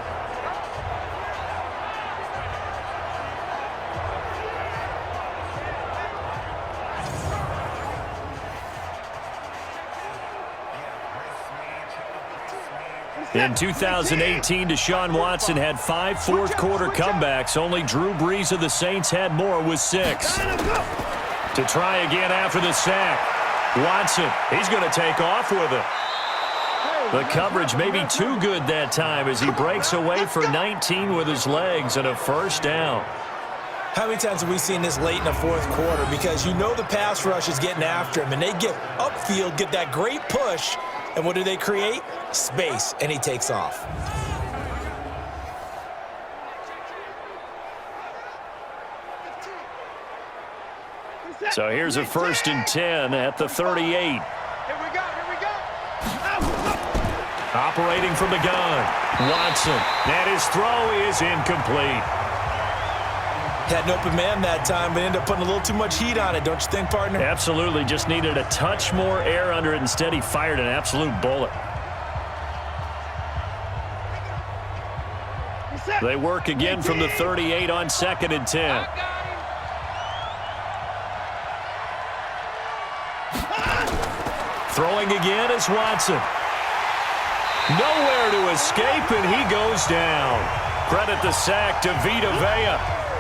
Speaker 2: In 2018, Deshaun Watson had 5 fourth-quarter comebacks. Only Drew Brees of the Saints had more with 6. To try again after the sack. Watson, he's going to take off with it. The coverage may be too good that time as he breaks away for 19 with his legs and a first down.
Speaker 3: How many times have we seen this late in the fourth quarter? Because you know the pass rush is getting after him, and they get upfield, get that great push, and what do they create? Space, and he takes off.
Speaker 2: So here's a 1st and 10 at the 38.
Speaker 4: Here we go.
Speaker 2: Operating from the gun, Watson. And his throw is incomplete.
Speaker 3: Had an open man that time, but ended up putting a little too much heat on it, don't you think, partner?
Speaker 2: Absolutely. Just needed a touch more air under it. Instead, he fired an absolute bullet. They work again from the 38 on 2nd and 10. Throwing again is Watson. Nowhere to escape, and he goes down. Credit the sack to Vita Vea.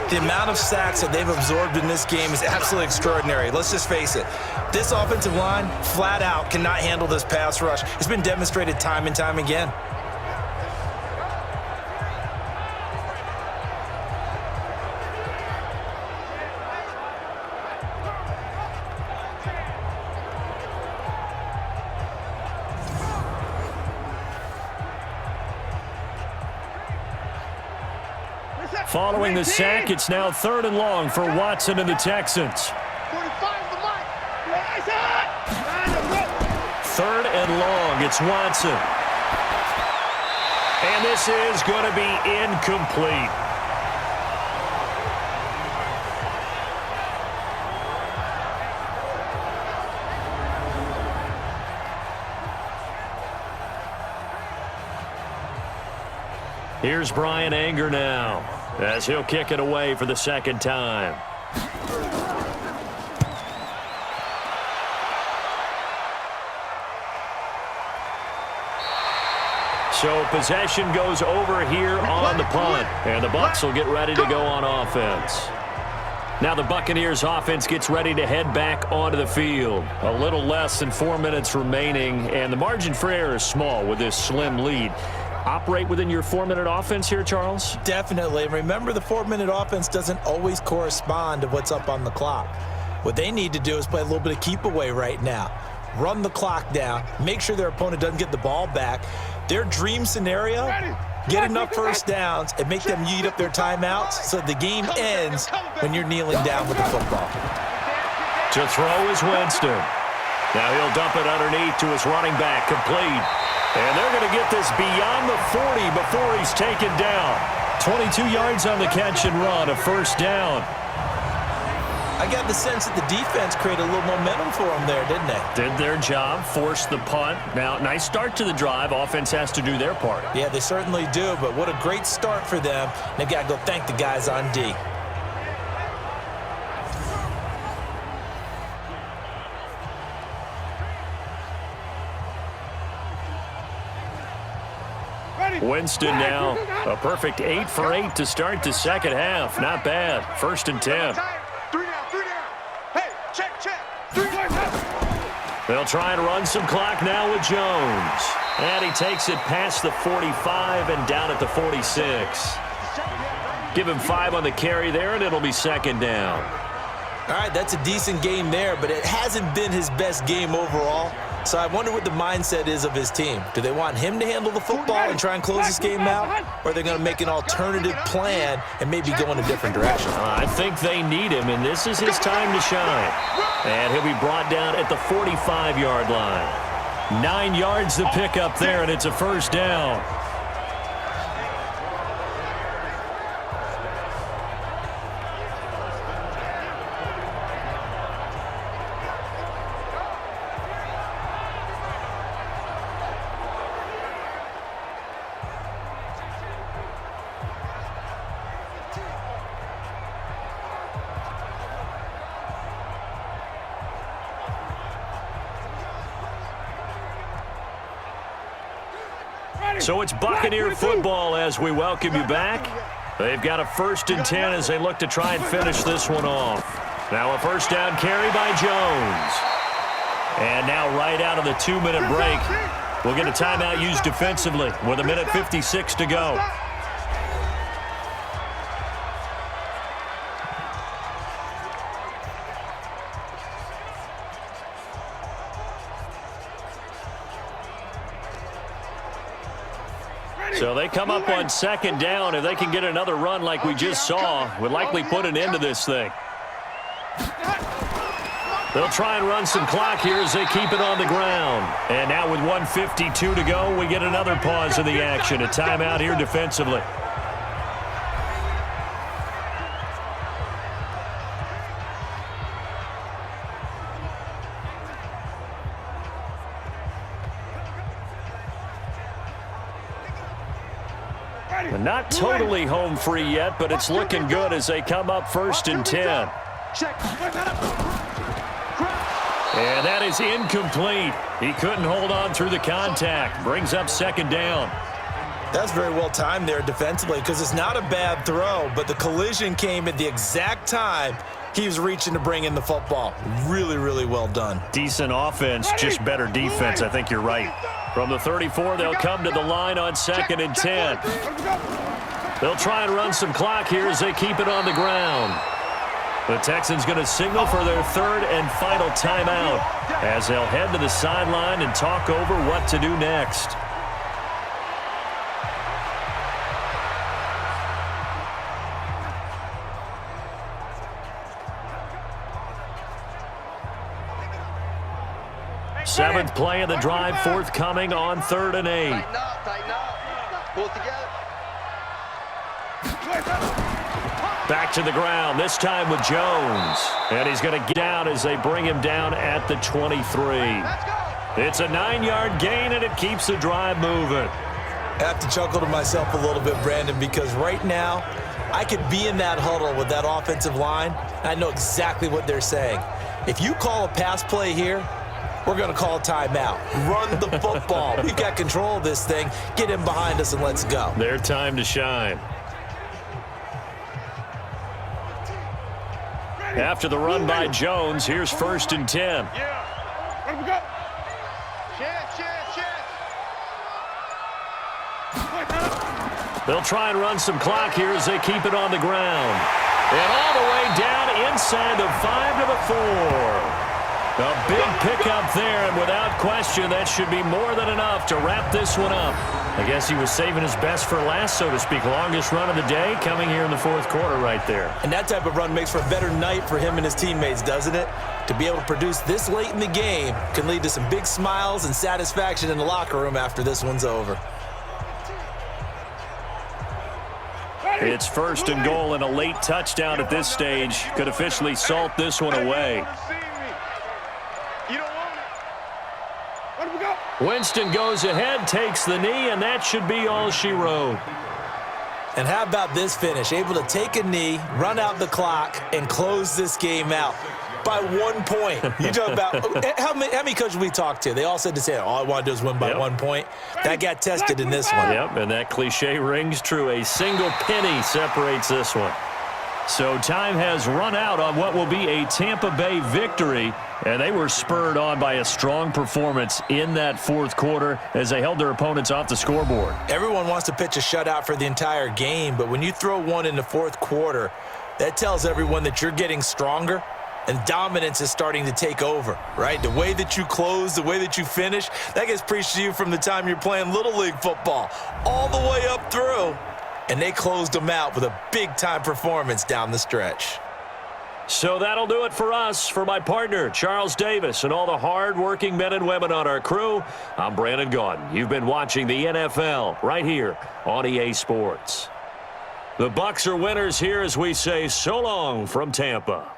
Speaker 3: The amount of sacks that they've absorbed in this game is absolutely extraordinary. Let's just face it. This offensive line, flat out, cannot handle this pass rush. It's been demonstrated time and time again.
Speaker 2: Following the sack, it's now 3rd and long for Watson and the Texans. 3rd and long, it's Watson. And this is going to be incomplete. Here's Brian Anger now, as he'll kick it away for the 2nd time. So possession goes over here on the punt, and the Bucs will get ready to go on offense. Now the Buccaneers offense gets ready to head back onto the field. A little less than 4 minutes remaining, and the margin for error is small with this slim lead. Operate within your 4-minute offense here, Charles?
Speaker 3: Definitely. Remember, the 4-minute offense doesn't always correspond to what's up on the clock. What they need to do is play a little bit of keep away right now. Run the clock down, make sure their opponent doesn't get the ball back. Their dream scenario, get enough first downs and make them eat up their timeouts so the game ends when you're kneeling down with the football.
Speaker 2: To throw is Winston. Now he'll dump it underneath to his running back, complete. And they're going to get this beyond the 40 before he's taken down. 22 yards on the catch and run, a first down.
Speaker 3: I got the sense that the defense created a little momentum for them there, didn't they?
Speaker 2: Did their job, forced the punt. Now, nice start to the drive. Offense has to do their part.
Speaker 3: Yeah, they certainly do, but what a great start for them. They've got to go thank the guys on D.
Speaker 2: Winston now, a perfect 8 for 8 to start the second half. Not bad. 1st and 10.
Speaker 4: 3 down. Hey, check. 3 down.
Speaker 2: They'll try and run some clock now with Jones. And he takes it past the 45 and down at the 46. Give him 5 on the carry there, and it'll be 2nd down.
Speaker 3: All right, that's a decent game there, but it hasn't been his best game overall. So I wonder what the mindset is of his team. Do they want him to handle the football and try and close this game out? Or are they going to make an alternative plan and maybe go in a different direction?
Speaker 2: I think they need him, and this is his time to shine. And he'll be brought down at the 45-yard line. 9 yards to pick up there, and it's a first down. So it's Buccaneer football as we welcome you back. They've got a 1st and 10 as they look to try and finish this one off. Now a first down carry by Jones. And now right out of the 2-minute break, we'll get a timeout used defensively with 1:56 to go. So they come up on 2nd down. If they can get another run like we just saw, would likely put an end to this thing. They'll try and run some clock here as they keep it on the ground. And now with 1:52 to go, we get another pause in the action. A timeout here defensively. Not totally home free yet, but it's looking good as they come up 1st and 10. And that is incomplete. He couldn't hold on through the contact. Brings up 2nd down.
Speaker 3: That's very well timed there defensively because it's not a bad throw, but the collision came at the exact time he was reaching to bring in the football. Really, really well done.
Speaker 2: Decent offense, just better defense. I think you're right. From the 34, they'll come to the line on 2nd and 10. They'll try and run some clock here as they keep it on the ground. The Texans going to signal for their 3rd and final timeout as they'll head to the sideline and talk over what to do next. Seventh play of the drive forthcoming on 3rd and 8.
Speaker 4: Tighten up. Pull it together.
Speaker 2: Back to the ground, this time with Jones. And he's going to get down as they bring him down at the 23. It's a 9-yard gain, and it keeps the drive moving.
Speaker 3: I have to chuckle to myself a little bit, Brandon, because right now I could be in that huddle with that offensive line, and I know exactly what they're saying. If you call a pass play here, we're going to call a timeout. Run the football. We've got control of this thing. Get him behind us and let's go.
Speaker 2: Their time to shine. After the run by Jones, here's 1st and 10.
Speaker 4: Yeah. Where we go?
Speaker 2: They'll try and run some clock here as they keep it on the ground. And all the way down inside the 5 to the 4. A big pickup there, and without question, that should be more than enough to wrap this one up. I guess he was saving his best for last, so to speak. Longest run of the day coming here in the 4th quarter right there.
Speaker 3: And that type of run makes for a better night for him and his teammates, doesn't it? To be able to produce this late in the game can lead to some big smiles and satisfaction in the locker room after this one's over.
Speaker 2: It's 1st and goal, and a late touchdown at this stage could officially salt this one away. Winston goes ahead, takes the knee, and that should be all she wrote.
Speaker 3: And how about this finish? Able to take a knee, run out the clock, and close this game out by 1 point. You talk about how many coaches we talked to? They all said the same. All I want to do is win by 1 point. That got tested in this one.
Speaker 2: Yep, and that cliche rings true. A single penny separates this one. So time has run out on what will be a Tampa Bay victory, and they were spurred on by a strong performance in that 4th quarter as they held their opponents off the scoreboard.
Speaker 3: Everyone wants to pitch a shutout for the entire game, but when you throw one in the 4th quarter, that tells everyone that you're getting stronger and dominance is starting to take over, right? The way that you close, the way that you finish, that gets preached to you from the time you're playing Little League football all the way up through. And they closed them out with a big-time performance down the stretch.
Speaker 2: So that'll do it for us. For my partner, Charles Davis, and all the hard-working men and women on our crew, I'm Brandon Gaudin. You've been watching the NFL right here on EA Sports. The Bucs are winners here as we say so long from Tampa.